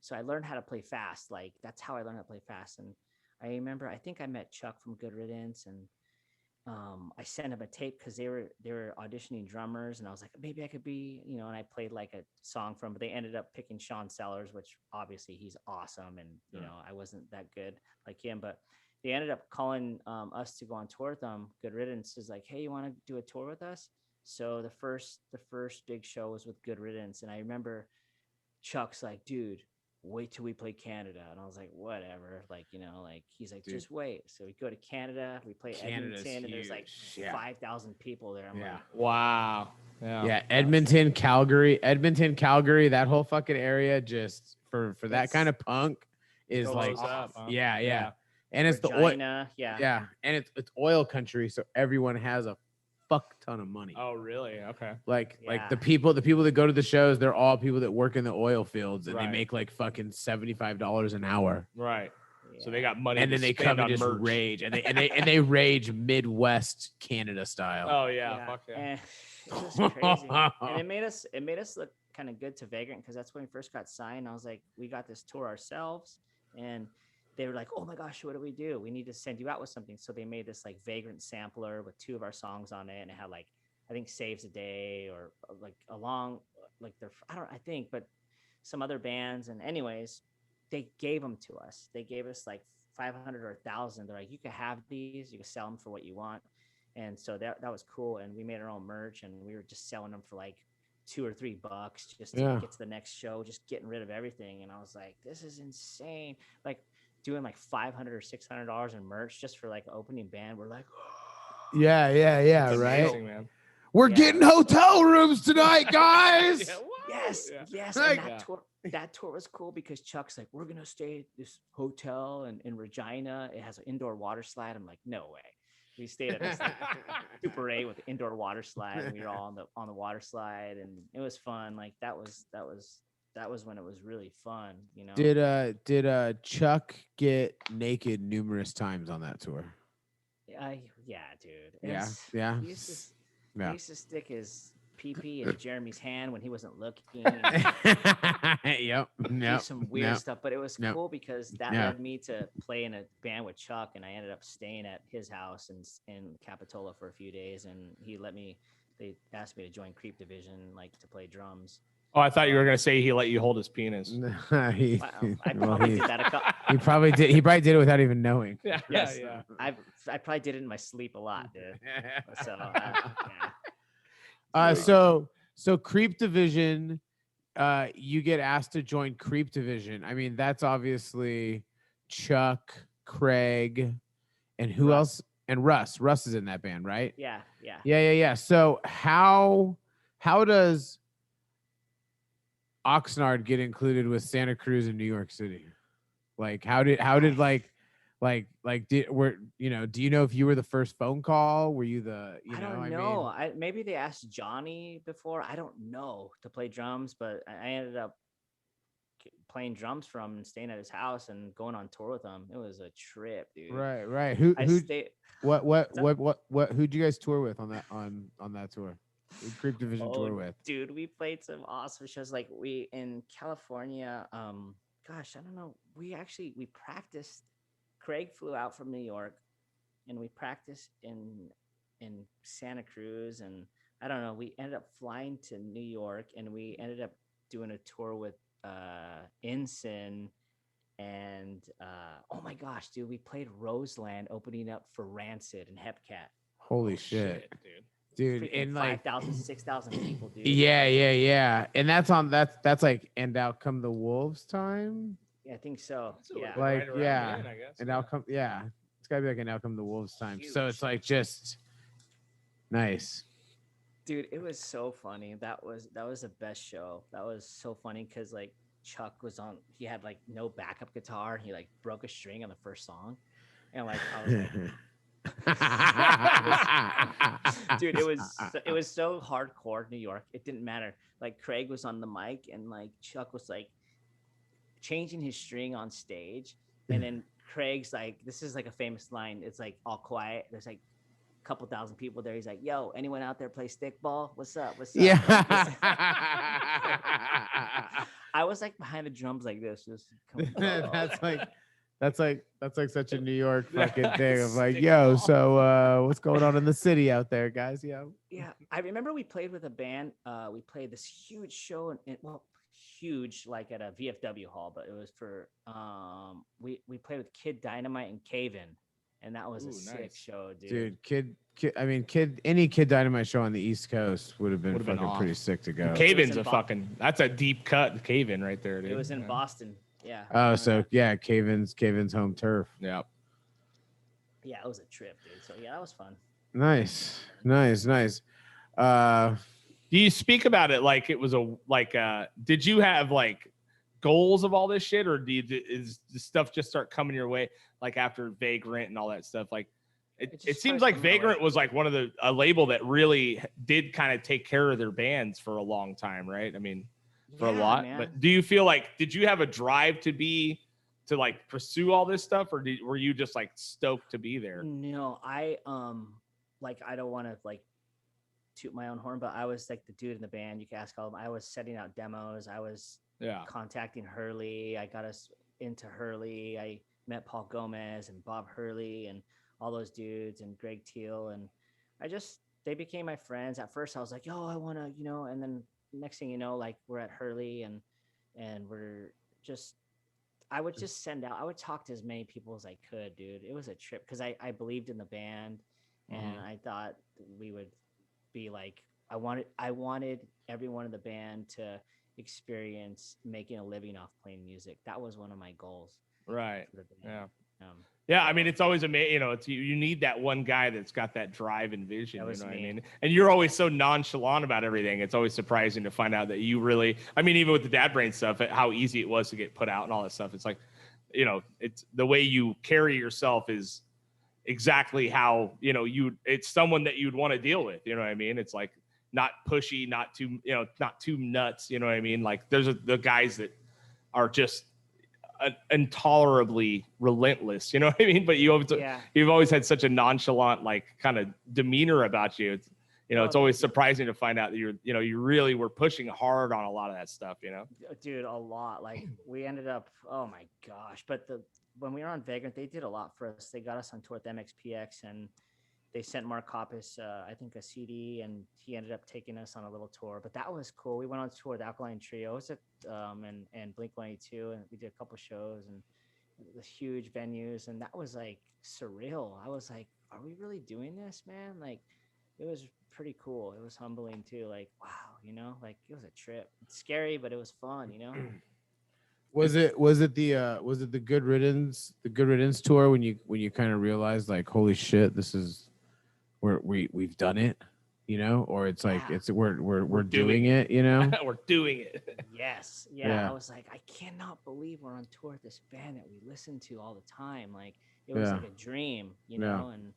So I learned how to play fast. Like, that's how I learned how to play fast. And I remember, I think I met Chuck from Good Riddance, and I sent him a tape because they were auditioning drummers, and I was like, maybe I could be, and I played like a song from, but they ended up picking Sean Sellers, which obviously he's awesome, and I wasn't that good like him, but they ended up calling us to go on tour with them. Good Riddance is like, hey, you want to do a tour with us? So the first big show was with Good Riddance, and I remember Chuck's like, dude, wait till we play Canada. And I was like, whatever. Like, he's like, just wait. So we go to Canada, we play Edmonton, and there's like 5,000 people there. I'm like, wow. Yeah. Edmonton, Calgary, that whole fucking area, just for that kind of punk is like, up, huh? Yeah. And it's Regina, the oil. Yeah. And it's oil country. So everyone has a fuck ton of money. Oh, really? Okay. Like the people that go to the shows, they're all people that work in the oil fields, and they make like fucking $75 an hour. Right. Yeah. So they got money, and then they come and just merch. Rage, and they rage Midwest Canada style. Oh yeah. Fuck yeah. And it was crazy. And it made us look kind of good to Vagrant, because that's when we first got signed. I was like, we got this tour ourselves, and they were like, oh my gosh, what do? We need to send you out with something. So they made this like Vagrant sampler with 2 of our songs on it, and it had like, I think Saves a Day, or like along like but some other bands. And anyways, they gave them to us. They gave us like 500 or 1,000. They're like, you can have these, you can sell them for what you want. And so that was cool. And we made our own merch, and we were just selling them for like $2 or $3 just to get to the next show, just getting rid of everything. And I was like, this is insane. Like, doing like $500 or $600 in merch just for like opening band. We're like, yeah, right, amazing, man. We're getting hotel rooms tonight, guys. Yes. And that tour was cool because Chuck's like, we're gonna stay at this hotel in Regina. It has an indoor water slide. I'm like, no way. We stayed at this like, Super 8 with the indoor water slide, and we were all on the water slide, and it was fun. Like that was when it was really fun, Did Chuck get naked numerous times on that tour? Yeah, dude. Yeah. He used to stick his pee in Jeremy's hand when he wasn't looking. Yep. Some weird stuff, but it was cool because that led me to play in a band with Chuck, and I ended up staying at his house in Capitola for a few days, and they asked me to join Creep Division, like to play drums. Oh, I thought you were gonna say he let you hold his penis. I probably did that he probably did. He probably did it without even knowing. Yeah. I probably did it in my sleep a lot, dude. So Creep Division, you get asked to join Creep Division. I mean, that's obviously Chuck, Craig, and who else? And Russ. Russ is in that band, right? Yeah. So how does Oxnard get included with Santa Cruz and New York City? Like, how did do you know if you were the first phone call? Were you I don't know. Maybe they asked Johnny before. I don't know, to play drums, but I ended up playing drums from and staying at his house and going on tour with him. It was a trip, dude. Right. Who'd you guys tour with on that tour? Who'd Creep Division tour with? Dude, we played some awesome shows. Like we in California, gosh, I don't know. We practiced. Craig flew out from New York and we practiced in Santa Cruz, and I don't know, we ended up flying to New York and we ended up doing a tour with Ensign, and oh my gosh, dude, we played Roseland opening up for Rancid and Hepcat. Holy shit, dude, and like 5,000, 6,000 people, dude. Yeah, and that's like And Out Come the Wolves time. Yeah, I think so. Yeah, like right yeah, then, I guess. And Outcome, yeah, it's gotta be like An Out Come the Wolves time. Huge. So it's like just nice. Dude, it was so funny. That was the best show. That was so funny because like Chuck was on. He had like no backup guitar. And he like broke a string on the first song, and like I was like, dude, it was so hardcore New York. It didn't matter. Like Craig was on the mic, and like Chuck was like changing his string on stage, and then Craig's like, this is like a famous line. It's like all quiet. There's like couple thousand people there. He's like, yo, anyone out there play stickball? What's up? Yeah. I was like behind the drums like this. Just that's like such a New York fucking thing of like, yo, so what's going on in the city out there, guys? Yeah, I remember we played with a band. We played this huge show huge, like at a VFW hall, but it was for we played with Kid Dynamite and Cave-In. And that was a sick show, dude. Any Kid Dynamite show on the East Coast would have been pretty sick to go. Cave-In's that's a deep cut Cave-In right there, dude. It was in Boston. Yeah. Oh, so yeah, Cave-In's home turf. Yeah. Yeah, it was a trip, dude. So yeah, that was fun. Nice. Do you speak about it like it was did you have like goals of all this shit, or is the stuff just start coming your way like after Vagrant and all that stuff? Like it seems like Vagrant was like one of a label that really did kind of take care of their bands for a long time, right? I mean, for a lot. Man. But do you feel like, did you have a drive to like pursue all this stuff, or were you just like stoked to be there? No, I I don't want to like toot my own horn, but I was like the dude in the band. You can ask all of them. I was setting out demos. I was contacting Hurley. I got us into Hurley. I met Paul Gomez and Bob Hurley and all those dudes and Greg Teal, and they became my friends. At first I was like, yo, I want to, and then next thing you know, like we're at Hurley and I would just I would talk to as many people as I could, dude. It was a trip because I believed in the band, and I thought we would be like, I wanted everyone in the band to experience making a living off playing music. That was one of my goals. Right. Yeah. I mean, it's always amazing. You need that one guy that's got that drive and vision. You know what I mean? And you're always so nonchalant about everything. It's always surprising to find out that you really, I mean, even with the Dad Brain stuff, how easy it was to get put out and all that stuff. It's like, it's the way you carry yourself is exactly how, it's someone that you'd want to deal with. You know what I mean? It's like not pushy, not too nuts. You know what I mean? Like there's the guys that are just intolerably relentless, you know what I mean? But you've always had such a nonchalant, like kind of demeanor about you. It's, it's always surprising to find out that you really were pushing hard on a lot of that stuff, Dude, a lot. Like we ended up, oh my gosh. But when we were on Vagrant, they did a lot for us. They got us on tour with MXPX, and they sent Mark Hoppus, I think, a CD, and he ended up taking us on a little tour. But that was cool. We went on tour with Alkaline Trio and Blink-182, and we did a couple shows and the huge venues, and that was like surreal. I was like, are we really doing this, man? Like, it was pretty cool. It was humbling too. Like, wow, like it was a trip. It's scary, but it was fun, Was it the Good Riddance tour when you kind of realized like, holy shit, this is we've done it, or it's like we're doing it, we're doing it. Yes. Yeah. I was like, I cannot believe we're on tour with this band that we listen to all the time. Like it was like a dream, and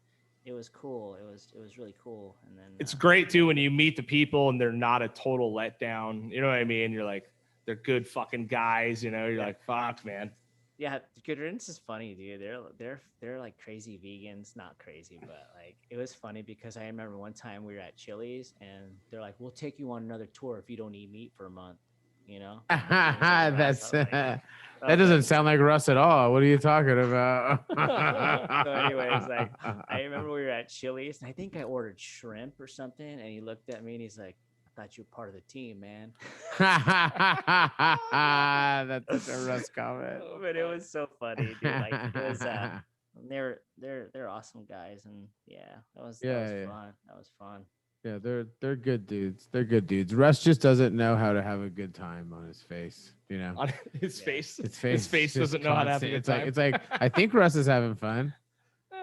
it was cool. It was really cool. And then it's great too when you meet the people and they're not a total letdown. You know what I mean? You're like, they're good fucking guys. You know, you're like, fuck, man. Yeah, Good Riddance is funny, dude. They're like crazy vegans, not crazy, but like it was funny because I remember one time we were at Chili's and they're like, "We'll take you on another tour if you don't eat meat for a month." You know, That's that doesn't sound like Russ at all. What are you talking about? So, anyways, like I remember we were at Chili's and I think I ordered shrimp or something, and he looked at me and he's like, "I thought you were part of the team, man." That's such a Russ comment. But it was so funny, dude. Like it was they're awesome guys, and yeah, that was fun. That was fun. Yeah, they're good dudes. They're good dudes. Russ just doesn't know how to have a good time on his face. You know, On his face. His face doesn't know how to have a good time. It's like I think Russ is having fun.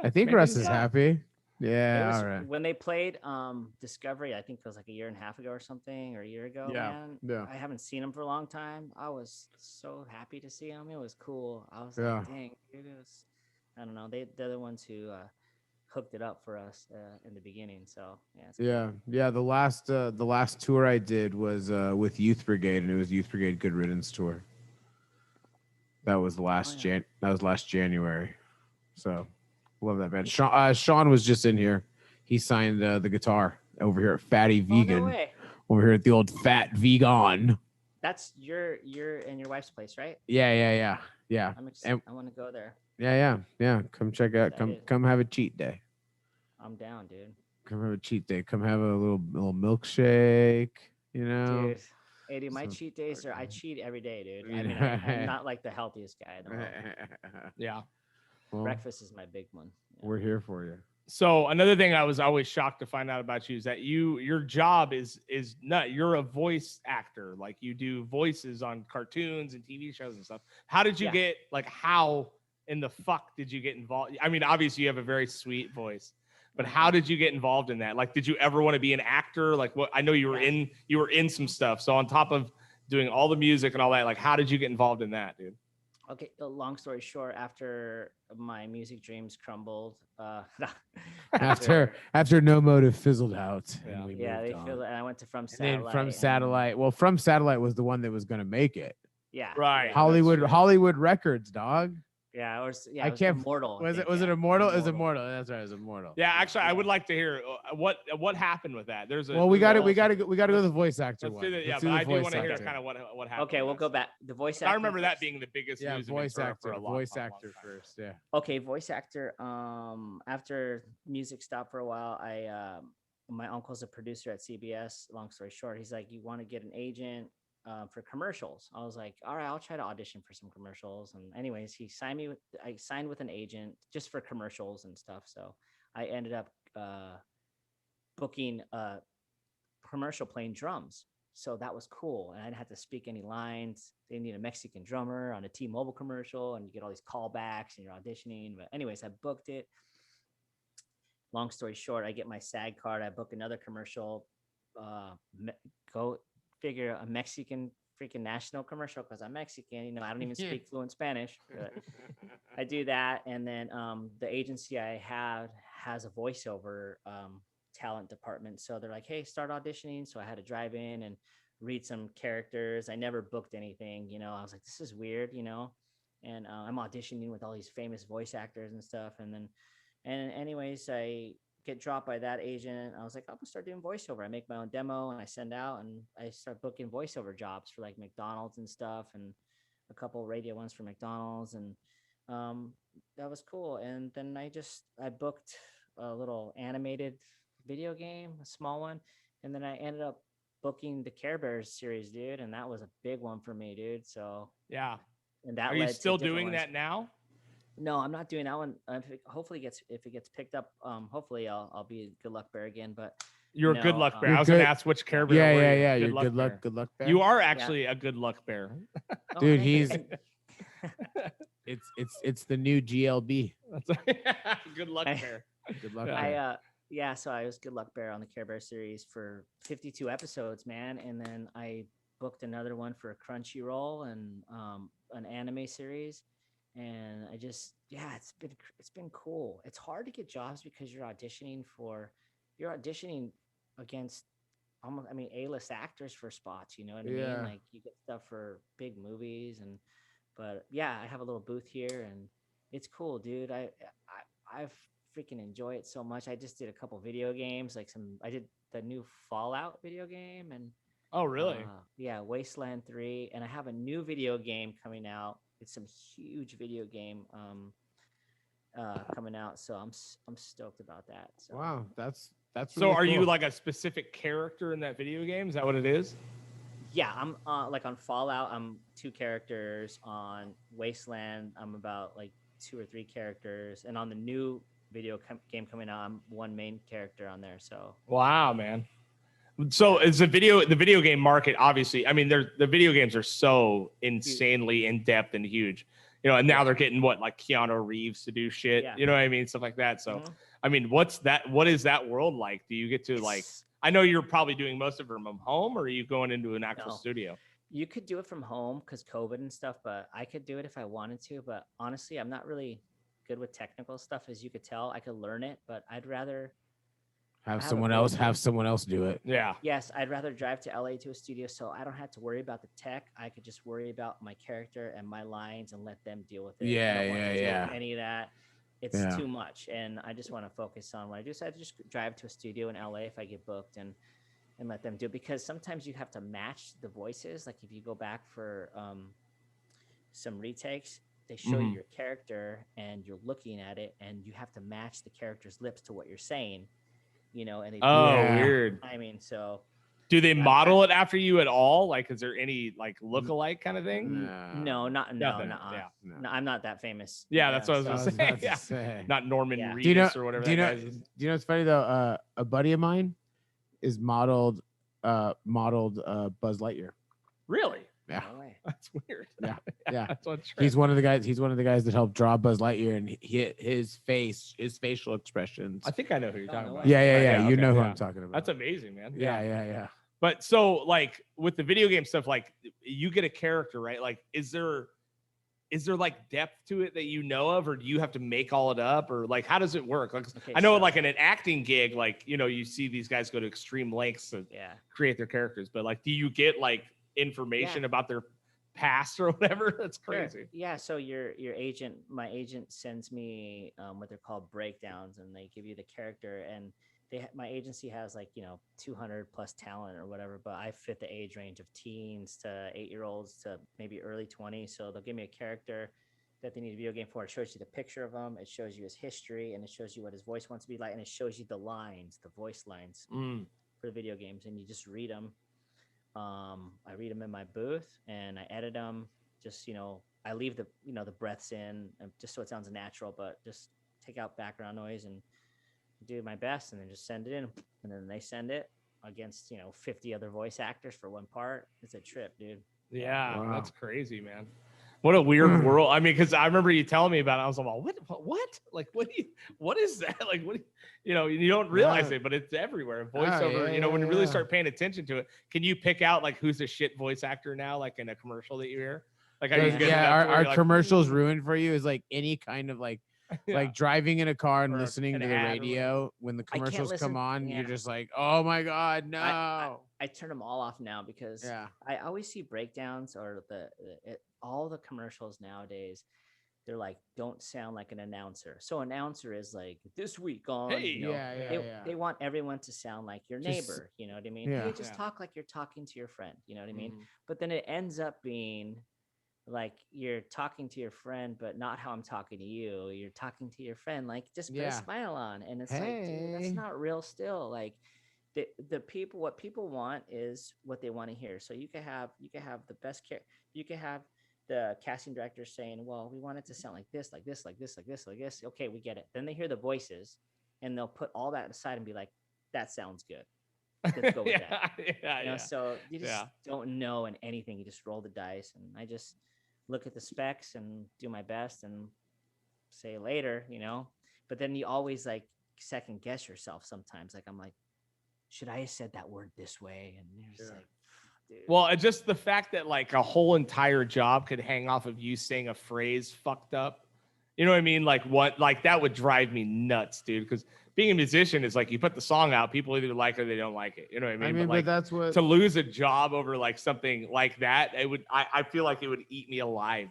I think Russ is happy. Yeah, all right. When they played Discovery, I think it was like a year and a half ago or something, or a year ago. Man, I haven't seen him for a long time. I was so happy to see him. It was cool. I was like, dang, dude, it was. I don't know. They're the ones who hooked it up for us in the beginning. So yeah. The last tour I did was with Youth Brigade, and it was Youth Brigade Good Riddance tour. That was last January. So love that band. Sean was just in here. He signed the guitar over here at Fatty Vegan. No way. Over here at the old Fat Vegan. That's your and your wife's place, right? Yeah. I want to go there. Yeah. Come check out. Come have a cheat day. I'm down, dude. Come have a cheat day. Come have a little milkshake. You know, dude. Hey, dude, my cheat days I cheat every day, dude. I mean, I'm not like the healthiest guy in the world. Yeah. Well, breakfast is my big one. Yeah. We're here for you. So another thing I was always shocked to find out about you is that your job is not, you're a voice actor. Like you do voices on cartoons and TV shows and stuff. How did you get, like, how in the fuck did you get involved? I mean, obviously you have a very sweet voice, but how did you get involved in that? Like, did you ever want to be an actor? Like, what, I know you were in some stuff. So on top of doing all the music and all that, like, how did you get involved in that, dude? Okay, long story short, after my music dreams crumbled, after No Motive fizzled out, they fizzled, and I went to From Satellite. From Satellite, From Satellite was the one that was going to make it. Yeah, right. Hollywood Records, dog. Yeah, I can't. Immortal. Was it Immortal? It was Immortal. That's right. It was Immortal. Yeah, actually, I would like to hear what happened with that. We got to go the voice actor one. But I do want to hear kind of what happened. Okay, we'll go back. The voice actor. I remember that being the biggest news. Voice actor first. Yeah. Okay, voice actor. After music stopped for a while, my uncle's a producer at CBS. Long story short, he's like, "You want to get an agent for commercials?" I was like, all right, I'll try to audition for some commercials. And anyways, I signed with an agent just for commercials and stuff. So I ended up booking a commercial playing drums. So that was cool. And I didn't have to speak any lines. They need a Mexican drummer on a T-Mobile commercial, and you get all these callbacks and you're auditioning. But anyways, I booked it. Long story short, I get my SAG card. I book another commercial. Go figure, a Mexican freaking national commercial, because I'm Mexican. You know, I don't even speak fluent Spanish. But I do that, and then the agency I had has a voiceover talent department. So they're like, "Hey, start auditioning." So I had to drive in and read some characters. I never booked anything. You know, I was like, "This is weird," you know. And I'm auditioning with all these famous voice actors and stuff. And anyways, I get dropped by that agent. I was like, I'm gonna start doing voiceover. I make my own demo and I send out, and I start booking voiceover jobs for like McDonald's and stuff, and a couple radio ones for McDonald's, and that was cool. And then I booked a little animated video game, a small one, and then I ended up booking the Care Bears series, dude, and that was a big one for me, dude. So yeah. And that are you still doing that now? No, I'm not doing that one. Hopefully if it gets picked up, hopefully I'll be a Good Luck Bear again. But you're a Good Luck Bear. I was going to ask which Care Bear. Yeah. You're Good Luck Bear. You are actually a Good Luck Bear, dude. He's it's the new GLB. Good Luck Bear. Good Luck Bear. So I was Good Luck Bear on the Care Bear series for 52 episodes, man, and then I booked another one for Crunchyroll and an anime series. And I just, it's been cool. It's hard to get jobs because you're auditioning against almost, I mean, A-list actors for spots, you know what I mean? Like you get stuff for big movies but yeah, I have a little booth here and it's cool, dude. I freaking enjoy it so much. I just did a couple video games, I did the new Fallout video game and Oh, really? yeah, Wasteland 3, and I have a new video game coming out. It's some huge video game coming out, so I'm stoked about that. So. Wow, that's so. Really Are cool. you like a specific character in that video game? Is that what it is? Yeah, I'm like on Fallout, I'm 2 characters. On Wasteland, I'm about like 2 or 3 characters, and on the new game coming out, I'm 1 main character on there. So. Wow, man. So it's the video game market, obviously. I mean, the video games are so insanely in depth and huge, you know. And now they're getting like Keanu Reeves to do shit, you know what I mean, stuff like that. So, I mean, what is that world like? Do you get to like? I know you're probably doing most of it from home, or are you going into an actual studio? You could do it from home because COVID and stuff, but I could do it if I wanted to. But honestly, I'm not really good with technical stuff, as you could tell. I could learn it, but I'd rather. Have someone else do it. Yeah. Yes, I'd rather drive to LA to a studio so I don't have to worry about the tech. I could just worry about my character and my lines and let them deal with it. Yeah. Any of that. It's too much. And I just want to focus on what I do. So I just drive to a studio in LA if I get booked and let them do it. Because sometimes you have to match the voices. Like if you go back for some retakes, they show you your character and you're looking at it and you have to match the character's lips to what you're saying. You know, and weird. I mean, so do they model it after you at all? Like, is there any like look-alike kind of thing? No, no, I'm not that famous. Yeah, that's what I was gonna say. Not Norman Reedus or whatever. Do you know what's funny though? A buddy of mine is modeled Buzz Lightyear. Really? Yeah. No way. That's weird. Yeah. That's what's He's one of the guys that helped draw Buzz Lightyear, and his facial expressions. I think I know who you're talking about. Yeah. You know who I'm talking about. That's amazing, man. Yeah. But so like with the video game stuff, like you get a character, right? Like, is there like depth to it that you know of, or do you have to make all it up, or like how does it work? Like I know like in an acting gig, like, you know, you see these guys go to extreme lengths to create their characters, but like, do you get like information about their past or whatever? That's crazy. Sure. Yeah. So my agent sends me what they're called breakdowns, and they give you the character, and my agency has like, you know, 200 plus talent or whatever, but I fit the age range of teens to 8-year-olds to maybe early 20s. So they'll give me a character that they need a video game for. It shows you the picture of him, it shows you his history, and it shows you what his voice wants to be like, and it shows you the voice lines for the video games, and you just read them. I read them in my booth and I edit them. Just, you know, I leave the breaths in just so it sounds natural, but just take out background noise and do my best, and then just send it in, and then they send it against, you know, 50 other voice actors for one part. It's a trip, dude. Yeah. Wow. That's crazy, man. What a weird world. I mean, because I remember you telling me about it. I was like, well, what? Like, what is that? Like, you know, you don't realize it, but it's everywhere. Voiceover, you know, when you really start paying attention to it, can you pick out like who's a shit voice actor now, like in a commercial that you hear? Like, our commercials ruined for you is like any kind of like driving in a car and listening to the radio when the commercials come on, you're just like, oh my God, no. I turn them all off now because I always see breakdowns or all the commercials nowadays. They're like, don't sound like an announcer. So announcer is like, this week on, they want everyone to sound like your neighbor. You know what I mean? Hey, just talk like you're talking to your friend. You know what I mean? But then it ends up being like you're talking to your friend, but not how I'm talking to you. You're talking to your friend, like just put a smile on, and it's like, dude, that's not real. Still, like the people, what people want is what they want to hear. So you can have the best care. You can have the casting director saying, well, we want it to sound like this, like this, like this, like this, like this. Okay, we get it. Then they hear the voices, and they'll put all that aside and be like, that sounds good. Let's go with that. So you just don't know in anything. You just roll the dice, and I just look at the specs and do my best and say later, you know. But then you always like second guess yourself sometimes. Like I'm like, should I have said that word this way? And you're just like, dude. Well, just the fact that like a whole entire job could hang off of you saying a phrase fucked up. You know what I mean? Like what? Like that would drive me nuts, dude. Because being a musician is like you put the song out, people either like it or they don't like it. You know what I mean? I mean, but, like, but that's what to lose a job over like something like that, I feel like it would eat me alive.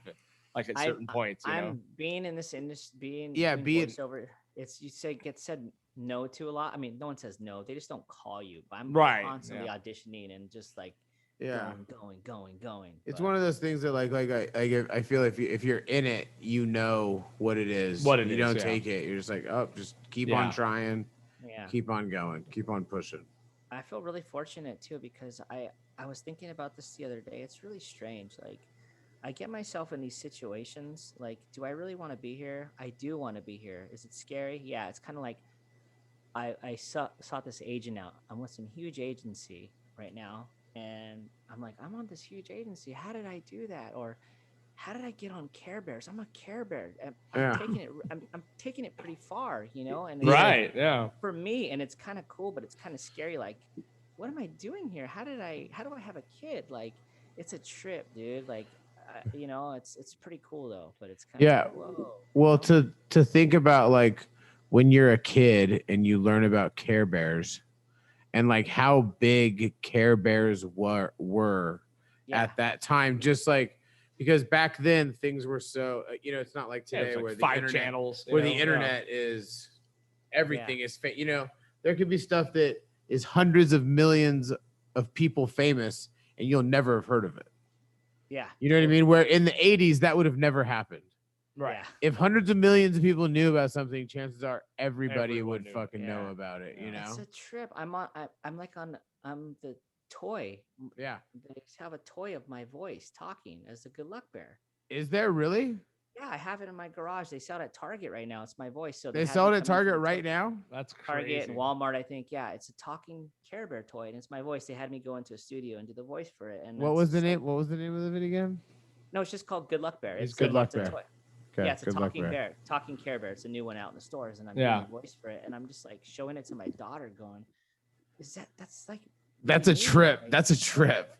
Like at certain points, you know. Being in this industry, being voiceover, it's get said no to a lot. I mean, no one says no; they just don't call you. But I'm constantly auditioning and just like going. It's one of those things that I feel if you're in it, you know what it is. You don't take it. You're just like, oh, just keep on trying. Yeah. Keep on going. Keep on pushing. I feel really fortunate too because I was thinking about this the other day. It's really strange. Like I get myself in these situations. Like, do I really want to be here? I do want to be here. Is it scary? Yeah. It's kind of like I sought this agent out. I'm with some huge agency right now. And I'm like, I'm on this huge agency. How did I do that? Or how did I get on Care Bears? I'm a Care Bear. I'm taking it pretty far, you know? And for me, and it's kind of cool, but it's kind of scary. Like, what am I doing here? How do I have a kid? Like, it's a trip, dude. Like, you know, it's pretty cool though, but it's kind of like, whoa. Well, to think about like when you're a kid and you learn about Care Bears and like how big Care Bears were at that time, just like because back then things were so you know, it's not like today like where the 5 internet, channels where the internet is everything is you know, there could be stuff that is hundreds of millions of people famous and you'll never have heard of it. Yeah. You know what I mean? Where in the 80s that would have never happened. Right. Yeah. If hundreds of millions of people knew about something, chances are everyone would fucking know about it. You know, it's a trip. I'm the toy. Yeah, they have a toy of my voice talking as the Good Luck Bear. Is there really? Yeah, I have it in my garage. They sell it at Target right now. It's my voice. So they sell it at Target right now. That's crazy. Target and Walmart, I think. Yeah, it's a talking Care Bear toy, and it's my voice. They had me go into a studio and do the voice for it. And what was the name? What was the name of it again? No, it's just called Good Luck Bear. It's Good Luck Bear. Toy. Okay, yeah, it's a talking bear, talking Care Bear. It's a new one out in the stores, and I'm doing the voice for it. And I'm just like showing it to my daughter, going, that's a trip. Like, that's a trip.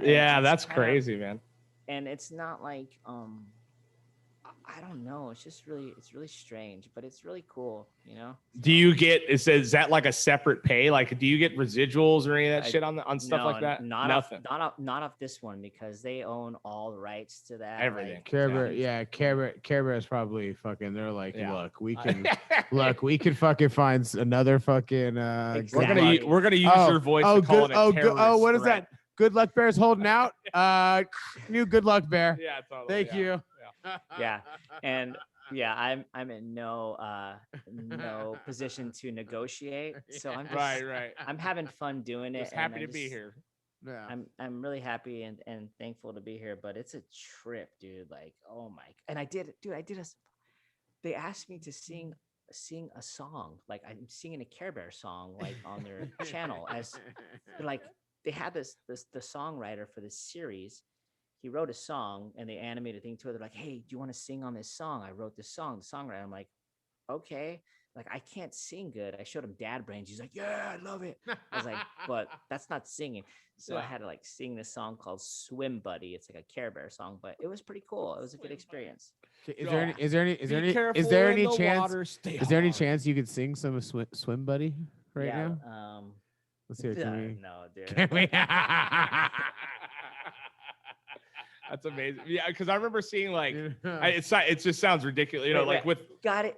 yeah, that's crazy, man. And it's not like I don't know. It's really strange, but it's really cool, you know. Do you get is that like a separate pay? Like, do you get residuals or any of that shit on stuff like that? Nothing. Not off this one because they own all the rights to that. Everything. Like, Care Bear is probably fucking. They're like, look, we can fucking find another fucking. Exactly. We're gonna use your voice to call it a terrorist what is that? Good Luck Bear's holding out. New Good Luck Bear. Yeah, totally. Thank you. Yeah, and I'm in no position to negotiate. So I'm just right. I'm having fun doing it. Just happy to be here. Yeah, I'm really happy and thankful to be here. But it's a trip, dude. Like, oh my! And I did they asked me to sing a song. Like I'm singing a Care Bear song, like on their channel. As like they had the songwriter for this series. He wrote a song and they animated a thing to it. They're like, hey, do you want to sing on this song? I wrote this song, the songwriter. I'm like, okay. Like, I can't sing good. I showed him Dad Brains. He's like, yeah, I love it. I was like, but that's not singing. So I had to like sing this song called Swim Buddy. It's like a Care Bear song, but it was pretty cool. It was a good experience. Is there any chance you could sing some Swim Buddy right now? Let's hear it. No, dude. Can we? That's amazing. Yeah, because I remember seeing like it just sounds ridiculous. You know, like with gotta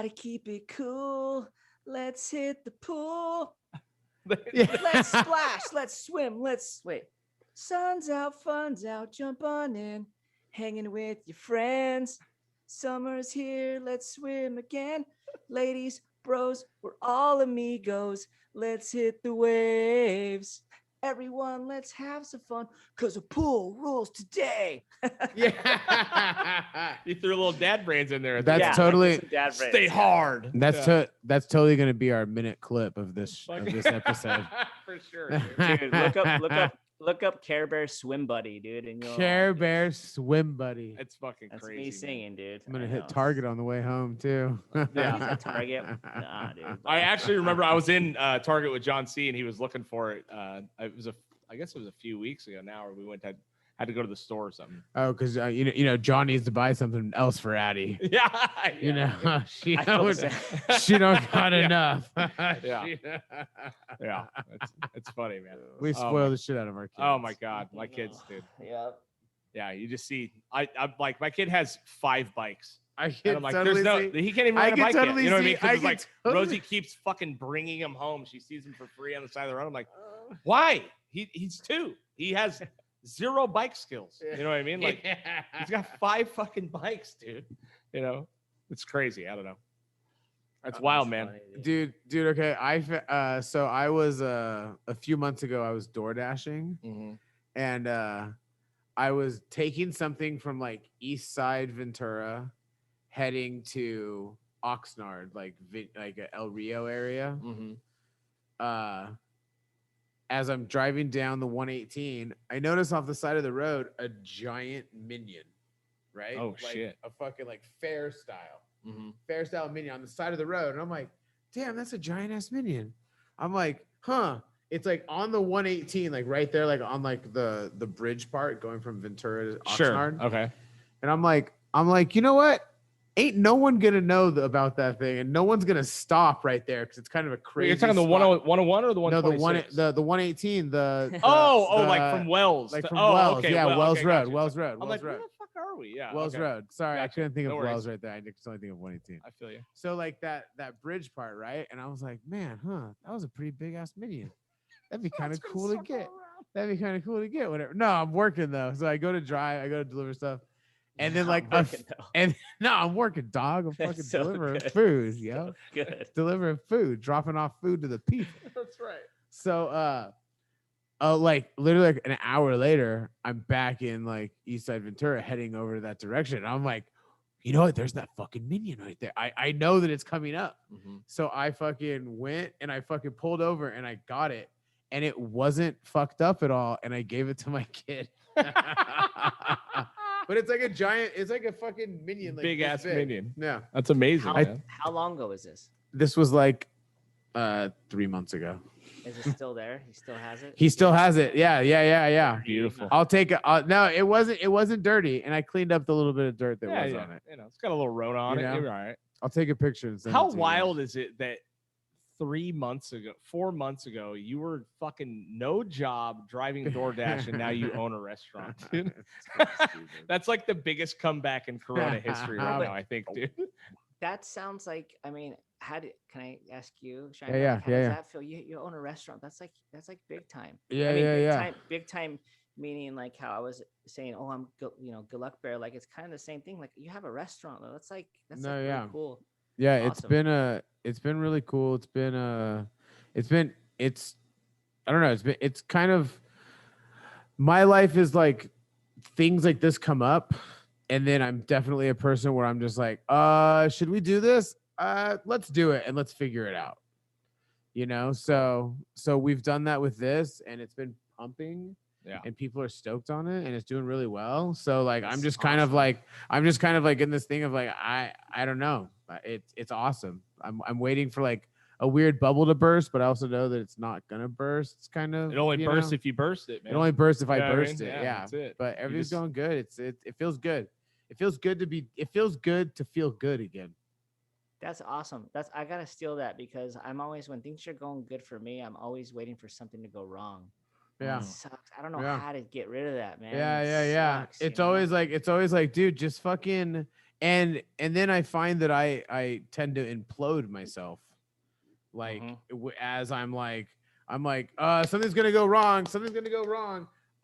keep it cool. Let's hit the pool. Yeah. Let's splash. Let's swim. Let's wait. Sun's out, fun's out. Jump on in. Hanging with your friends. Summer's here. Let's swim again. Ladies, bros, we're all amigos. Let's hit the waves. Everyone, let's have some fun, cause a pool rules today. Yeah, you threw a little Dad Brains in there. That's totally Dad Brains. Stay hard. That's totally gonna be our minute clip of this episode for sure. Dude, look up Care Bear Swim Buddy, dude, and Care Bear Swim Buddy. It's fucking That's crazy. Me singing, dude. I'm gonna hit Target on the way home too. Yeah, Target. Nah, dude. I actually remember I was in Target with John C. and he was looking for it. I guess it was a few weeks ago now, where we went to had to go to the store or something. Oh, because you know, John needs to buy something else for Addie. Yeah, You know, she I feel don't, the she don't got Yeah. enough. Yeah. Yeah, it's funny, man. We spoil the shit out of our kids. Oh my god, my kids, dude. Yeah. Yeah, you just see. I'm like, my kid has 5 bikes. I And can I'm like, totally there's see. he can't even I ride a can bike totally yet. You know what I see- mean? Because I it's can like totally- Rosie keeps fucking bringing him home. She sees him for free on the side of the road. I'm like, why? He's 2. He has 0 bike skills. You know what I mean? Like, he's got 5 fucking bikes, dude. You know, it's crazy. I don't know. That's wild, man. Funny, dude. Okay, so I was a few months ago. I was door dashing, Mm-hmm. and I was taking something from like East Side Ventura, heading to Oxnard, like a El Rio area. Mm-hmm. As I'm driving down the 118, I notice off the side of the road a giant minion, right? Oh, like shit. A fucking like fair style Mm-hmm. minion on the side of the road, and I'm like, damn, that's a giant ass minion. I'm like, huh? It's like on the 118, like right there, like on like the bridge part going from Ventura to Oxnard. Sure. Okay. And I'm like, you know what? Ain't no one gonna know about that thing, and no one's gonna stop right there because it's kind of a crazy. You're talking the spot. 101 or the No, 126? the 118. Like from Wells. like to- from oh, Wells. okay. Yeah, well, Wells okay, Road. gotcha. Wells Road. I'm Wells like, Road. where the fuck are we? Yeah. Wells okay. Road. Sorry, I Gotcha. couldn't think of No Wells worries. right there. I could only think of 118. I feel you. So like that bridge part, right? And I was like, man, that was a pretty big ass minion. That'd be kind of cool to get. That'd be kind of cool to get. Whatever. No, I'm working though. So I go to drive. I go to deliver stuff. And then like I'm working, dog. I'm fucking so delivering good. food, yo. Good. Delivering food, dropping off food to the people. That's right. So like literally like an hour later, I'm back in like Eastside Ventura heading over to that direction. And I'm like, you know what? There's that fucking minion right there. I know that it's coming up. Mm-hmm. So I fucking went and I fucking pulled over and I got it. And it wasn't fucked up at all. And I gave it to my kid. But it's like a giant, it's like a fucking minion. Like Big ass minion. Yeah. That's amazing. Man. How long ago is this? This was like 3 months ago. Is it still there? He still has it? He still has it. Yeah. Beautiful. I'll take it. No, it wasn't dirty, and I cleaned up the little bit of dirt that was on it. You know, it's got a little road on You it. know? You're all right. I'll take a picture and send How it to you. wild is it that 4 months ago, you were fucking no job driving DoorDash, and now you own a restaurant, dude? That's like the biggest comeback in Corona history right now, I think, dude. That sounds like, I mean, can I ask you, Shine? Yeah, How does yeah. that feel? You own a restaurant. That's like big time. Yeah, I mean, yeah. Big time meaning like how I was saying, oh, I'm Galluck Bear. Like it's kind of the same thing. Like you have a restaurant though. That's really cool. Yeah, Awesome. it's been really cool. It's I don't know. It's kind of, my life is like things like this come up, and then I'm definitely a person where I'm just like, should we do this? Let's do it and let's figure it out. You know, so we've done that with this, and it's been pumping. Yeah. And people are stoked on it, and it's doing really well. So like, That's I'm just kind of like in this thing of like, I don't know. It's awesome. I'm waiting for like a weird bubble to burst, but I also know that it's not gonna burst. It's kind of, It only bursts if you burst it, man. It only bursts if I You know what I burst mean? it. Yeah, Yeah. that's it. But everything's just- going good. It feels good. It feels good to feel good again. That's awesome. I gotta steal that because I'm always, when things are going good for me, I'm always waiting for something to go wrong. Yeah. It sucks. I don't know Yeah. how to get rid of that, man. Yeah. Sucks, It's always like, dude, just fucking, and then I find that I tend to implode myself. Like as I'm like, something's gonna go wrong.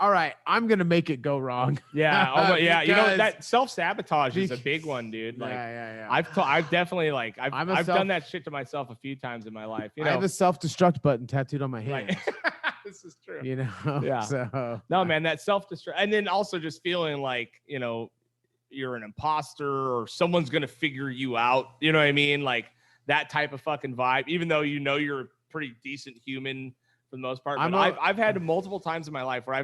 All right, I'm gonna make it go wrong. Yeah. Yeah. You know, Because- that self-sabotage is a big one, dude. Like, yeah. I've definitely like, I've self- done that shit to myself a few times in my life. You I know, have a self-destruct button tattooed on my hand. like, this is true. You know. Yeah. So No, man, that self-destruct, and then also just feeling like, you know, you're an imposter or someone's gonna figure you out. You know what I mean? Like that type of fucking vibe. Even though you know you're a pretty decent human for the most part. But I've had multiple times in my life where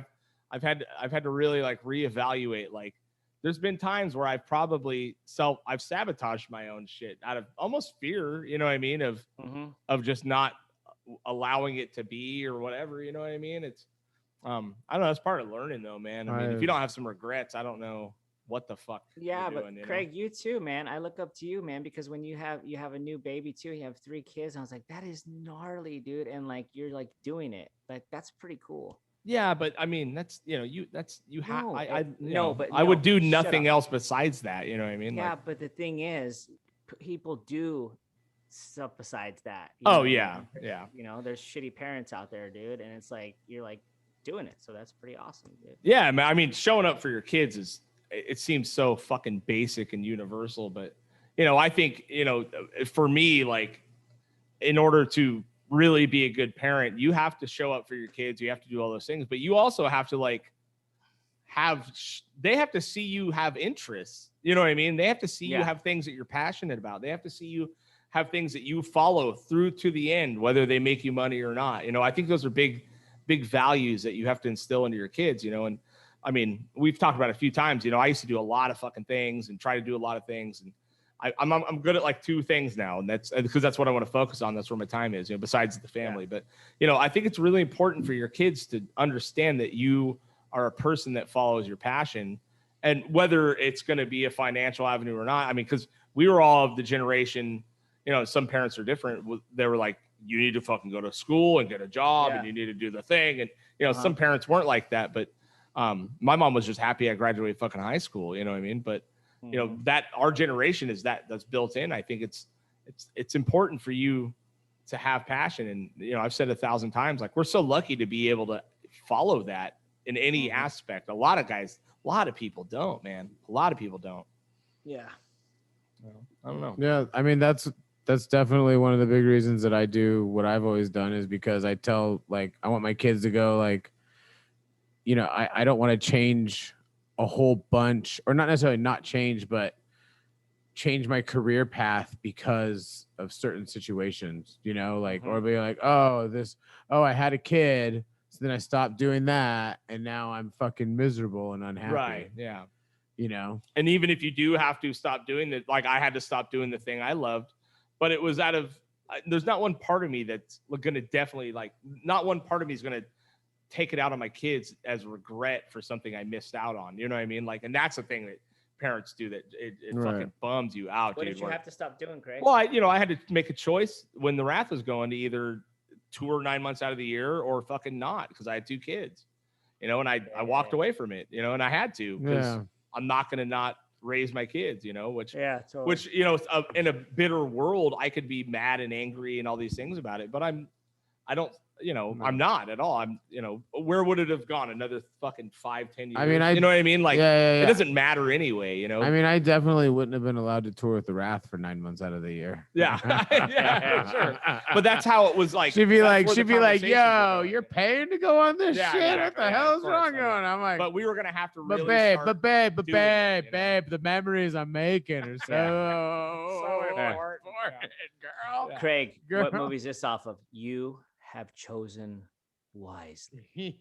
I've had to really like reevaluate. Like, there's been times where I've probably I've sabotaged my own shit out of almost fear. You know what I mean? Of just not allowing it to be or whatever. You know what I mean? I don't know. That's part of learning, though, man. I mean, if you don't have some regrets, I don't know what the fuck. Yeah, you're but doing, Craig, you too, man. I look up to you, man, because when you have a new baby too, you have 3 kids. And I was like, that is gnarly, dude. And like you're like doing it. Like that's pretty cool. Yeah, but I mean, that's you have. No, I would do shut nothing up. else besides that. You know what I mean? Yeah, Like, but the thing is, people do stuff besides that. You know oh what I yeah, mean? yeah. You know, there's shitty parents out there, dude, and it's like you're like doing it. So that's pretty awesome, dude. Yeah, man. I mean, showing up for your kids it seems so fucking basic and universal, but I think, for me, like, in order to really be a good parent, you have to show up for your kids. You have to do all those things, but you also have to like they have to see you have interests. You know what I mean? They have to see you have things that you're passionate about. They have to see you have things that you follow through to the end, whether they make you money or not. I think those are big values that you have to instill into your kids, and I mean, we've talked about it a few times, I used to do a lot of fucking things and try to do a lot of things. And I'm good at like 2 things now. And that's because that's what I want to focus on. That's where my time is, besides the family. But, I think it's really important for your kids to understand that you are a person that follows your passion, and whether it's going to be a financial avenue or not. I mean, because we were all of the generation, some parents are different. They were like, you need to fucking go to school and get a job and you need to do the thing. And, some parents weren't like that, but my mom was just happy I graduated fucking high school. You know what I mean? But, that our generation is that's built in. I think it's important for you to have passion. And, I've said 1,000 times, like, we're so lucky to be able to follow that in any aspect. A lot of people don't, man. A lot of people don't. Yeah. Well, I don't know. Yeah. I mean, that's definitely one of the big reasons that I do what I've always done, is because I tell, like, I want my kids to go, like, I don't want to change a whole bunch, or not necessarily not change, but change my career path because of certain situations, like, or be like, oh, I had a kid, so then I stopped doing that, and now I'm fucking miserable and unhappy. Right. Yeah. And even if you do have to stop doing that, like I had to stop doing the thing I loved, but it was there's not one part of me that's going to definitely, like, not one part of me is going to take it out on my kids as regret for something I missed out on. You know what I mean? Like, and that's the thing that parents do, that it fucking bums you out. What dude, did you have to stop doing, Craig? Well, I had to make a choice when the Wrath was going to either tour 9 months out of the year or fucking not, because I had 2 kids, and I walked away from it, and I had to, because I'm not going to not raise my kids, which, totally. which, in a bitter world, I could be mad and angry and all these things about it, but I don't, I'm not at all. I'm, where would it have gone? Another fucking 5-10 years. I mean, you know what I mean? Like, it doesn't matter anyway, I mean, I definitely wouldn't have been allowed to tour with the Wrath for 9 months out of the year. Yeah. Yeah, for sure. But that's how it was. Like, she'd be like, yo, you're paying to go on this shit? What the hell is wrong going? I'm like, but we were going to have to really but babe, the memories I'm making are so important, girl. Craig, what movie is this off of? You have chosen wisely.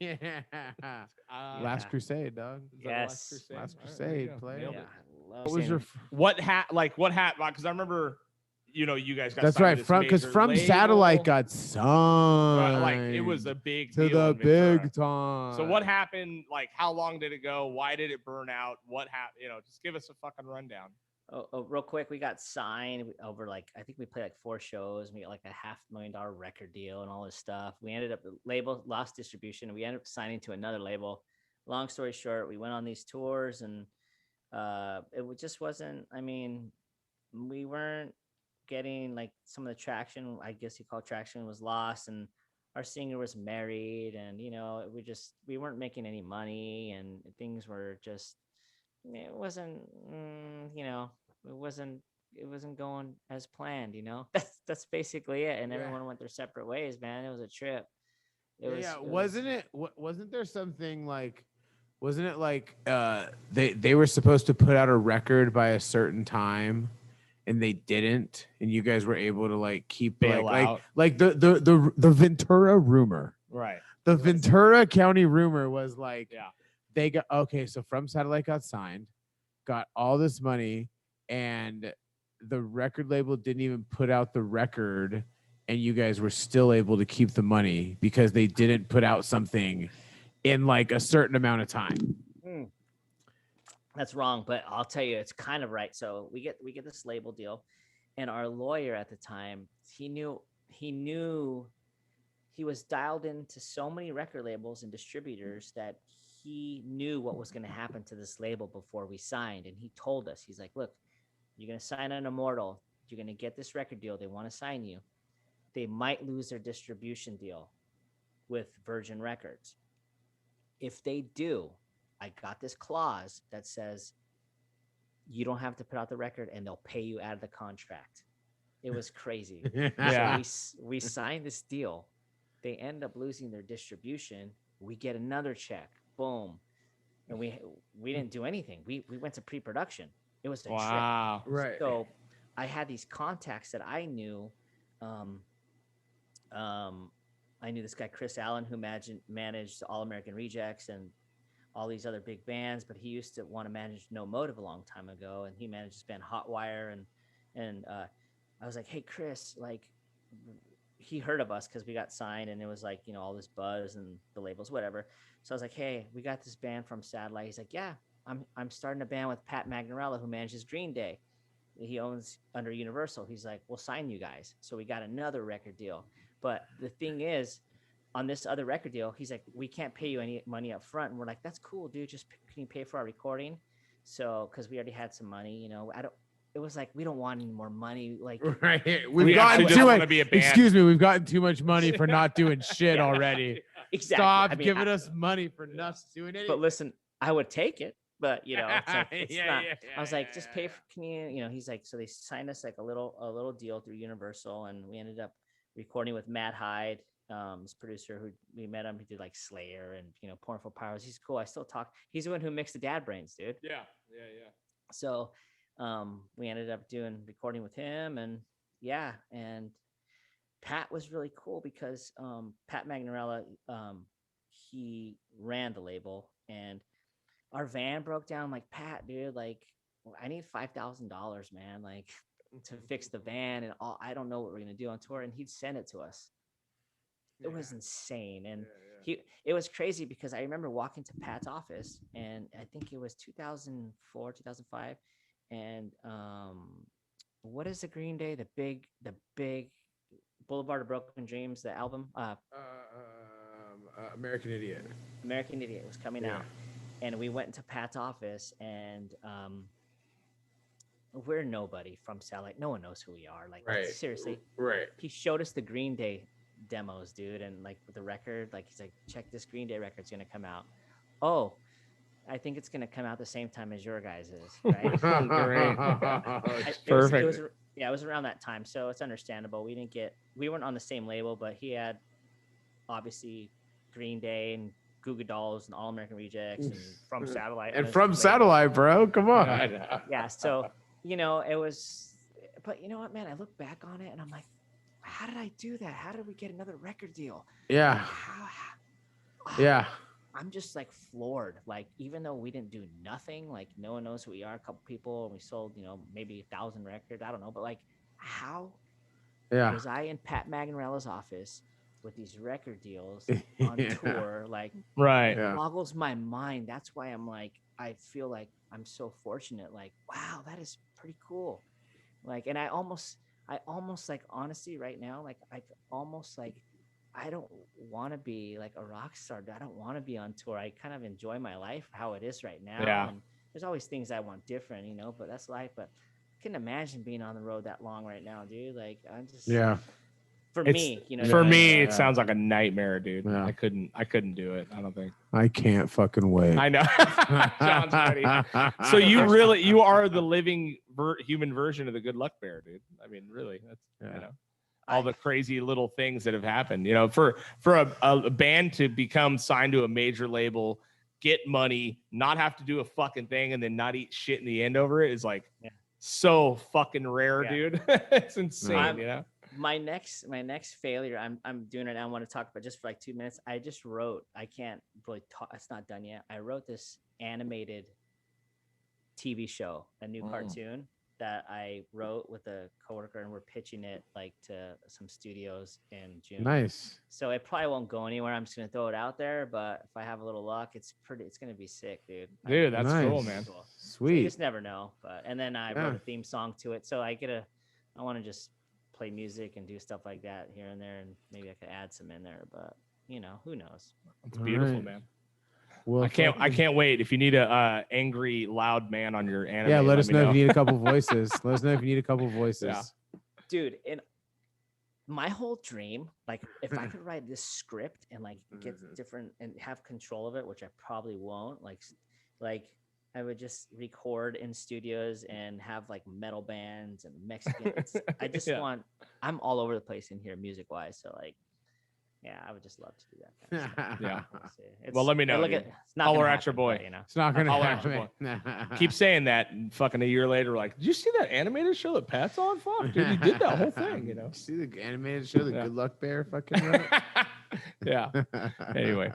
Last Crusade, dog. Yes. Last Crusade. Play. Yeah, What was your what happened? Because I remember, you guys got. That's right. From Satellite got signed. Like, it was a big to deal the big time. So what happened? Like, how long did it go? Why did it burn out? What happened? Just give us a fucking rundown. Oh, real quick, we got signed over, like, I think we played like 4 shows. We got like a $500,000 record deal and all this stuff. We ended up, the label lost distribution, and we ended up signing to another label. Long story short, we went on these tours, and it just wasn't, I mean, we weren't getting like some of the traction, I guess you call traction, was lost, and our singer was married, and we weren't making any money, and things were just, it wasn't, it wasn't going as planned, that's basically it. And everyone went their separate ways, man. It was a trip. Wasn't there something like, wasn't it like they were supposed to put out a record by a certain time and they didn't, and you guys were able to like keep like the Ventura rumor, right? The Ventura County rumor was like, they got, so From Satellite got signed, got all this money, and the record label didn't even put out the record, and you guys were still able to keep the money because they didn't put out something in like a certain amount of time. That's wrong, but I'll tell you, it's kind of right. So we get this label deal, and our lawyer at the time, he knew he was dialed into so many record labels and distributors that he knew what was going to happen to this label before we signed. And he told us, he's like, look, you're going to sign an Immortal. You're going to get this record deal. They want to sign you. They might lose their distribution deal with Virgin Records. If they do, I got this clause that says you don't have to put out the record and they'll pay you out of the contract. It was crazy. Yeah. So we signed this deal. They end up losing their distribution. We get another check. Boom. And we didn't do anything. We went to pre-production. It was a wow. trip. Right. So I had these contacts that I knew. I knew this guy, Chris Allen, who managed All American Rejects and all these other big bands, but he used to want to manage No Motive a long time ago. And he managed this band Hotwire. And I was like, hey, Chris, like, he heard of us because we got signed and it was like, all this buzz and the labels, whatever. So I was like, hey, we got this band from Satellite. He's like, yeah, I'm starting a band with Pat Magnarella, who manages Green Day. He owns under Universal. He's like, we'll sign you guys. So we got another record deal. But the thing is, on this other record deal, he's like, we can't pay you any money up front. And we're like, that's cool, dude. Just can you pay for our recording? So, because we already had some money, it was like, we don't want any more money. Like, Right. We We've gotten actually too just much. wanna be a band. Excuse me. We've gotten too much money for not doing shit Yeah. already. exactly. Stop I mean, giving us money for not doing anything. But listen, I would take it. But it's like, it's Yeah, not. yeah, I was yeah, like, yeah, just pay for. Can you? He's like, so they signed us like a little deal through Universal, and we ended up recording with Matt Hyde, this producer who we met him. He did like Slayer and Pornful Powers. He's cool. I still talk. He's the one who mixed the Dad Brains, dude. Yeah. So, we ended up doing recording with him, and Pat was really cool because Pat Magnarella, he ran the label, and our van broke down. I'm like, Pat, dude, like, I need $5,000, man, like, to fix the van and all. I don't know what we're gonna do on tour, and he'd send it to us. It was insane, and it was crazy because I remember walking to Pat's office, and I think it was 2004, 2005, and what is the Green Day, the big Boulevard of Broken Dreams, the album, American Idiot. American Idiot was coming out. And we went into Pat's office, and we're nobody from Satellite. No one knows who we are. Like, Right. seriously. Right. He showed us the Green Day demos, dude, and like with the record, like he's like, check this Green Day record's gonna come out. Oh, I think it's gonna come out the same time as your guys is, right? Perfect. It was around that time, so it's understandable. We weren't on the same label, but he had obviously Green Day and Goo Goo Dolls and All American Rejects and From Satellite. And From Satellite, bro. Come on. Yeah. So, it was, but you know what, man, I look back on it and I'm like, how did I do that? How did we get another record deal? Yeah. Yeah. I'm just like floored. Like, even though we didn't do nothing, like no one knows who we are, a couple people, and we sold, maybe 1,000 records. I don't know. But like, how was I in Pat Magnarella's office with these record deals on tour? Like, Right. it boggles my mind. That's why I'm like, I feel like I'm so fortunate. Like, wow, that is pretty cool. Like, and I almost like, honestly, right now, like, I don't want to be like a rock star. I don't want to be on tour. I kind of enjoy my life how it is right now. Yeah. And there's always things I want different, but that's life. But I couldn't imagine being on the road that long right now, dude. Like, I'm just For me, it sounds like a nightmare, dude. Yeah. I couldn't do it. I don't think. I can't fucking wait. I know. John's ready. So you are the living human version of the Good Luck Bear, dude. I mean, really, that's all the crazy little things that have happened. For a band to become signed to a major label, get money, not have to do a fucking thing, and then not eat shit in the end over it is like so fucking rare, dude. It's insane, My next failure, I'm doing it. I want to talk about just for like 2 minutes. I just wrote. I can't really talk. It's not done yet. I wrote this animated TV show, a new cartoon. that I wrote with a coworker, and we're pitching it like to some studios in June. Nice. So it probably won't go anywhere. I'm just gonna throw it out there, but if I have a little luck, it's gonna be sick, dude. Dude, that's Nice. cool, man. So Sweet. you just never know. But and then I wrote a theme song to it, so I want to just play music and do stuff like that here and there, and maybe I could add some in there. But who knows? It's beautiful, right. man. Well, I can't wait. If you need a angry, loud man on your anime, yeah, let us know if you need a couple voices. Let us know if you need a couple voices. Yeah. Dude, and my whole dream, like if I could write this script and like get different and have control of it, which I probably won't, like I would just record in studios and have like metal bands and Mexicans. I just I'm all over the place in here music wise. So like, yeah, I would just love to do that. Kind of stuff. Yeah. We'll Well, let me know. it's not Holler gonna at your happen, boy. but, you know. It's not gonna I'll answer happen. Keep saying that, and fucking a year later, like, did you see that animated show that Pat's on? Fuck, dude, he did that whole thing, you know. See the animated show, the Good Luck Bear fucking wrote? Yeah. Anyway.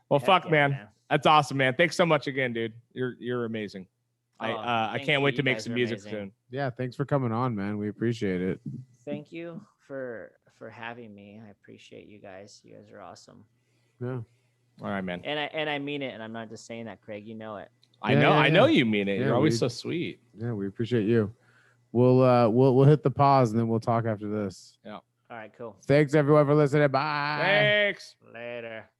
Well, Heck fuck, yeah, man. That's awesome, man. Thanks so much again, dude. You're amazing. I Thank can't you. wait to You make guys some are music amazing. soon. Yeah, thanks for coming on, man. We appreciate it. Thank you for having me. I appreciate you guys. You guys are awesome. Yeah. All right, man. And I mean it, and I'm not just saying that, Craig. You know it. I know yeah. you mean it. Yeah, You're always we- so sweet. Yeah, we appreciate you. We'll hit the pause and then we'll talk after this. All right, cool. Thanks everyone for listening. Bye. Thanks. Later.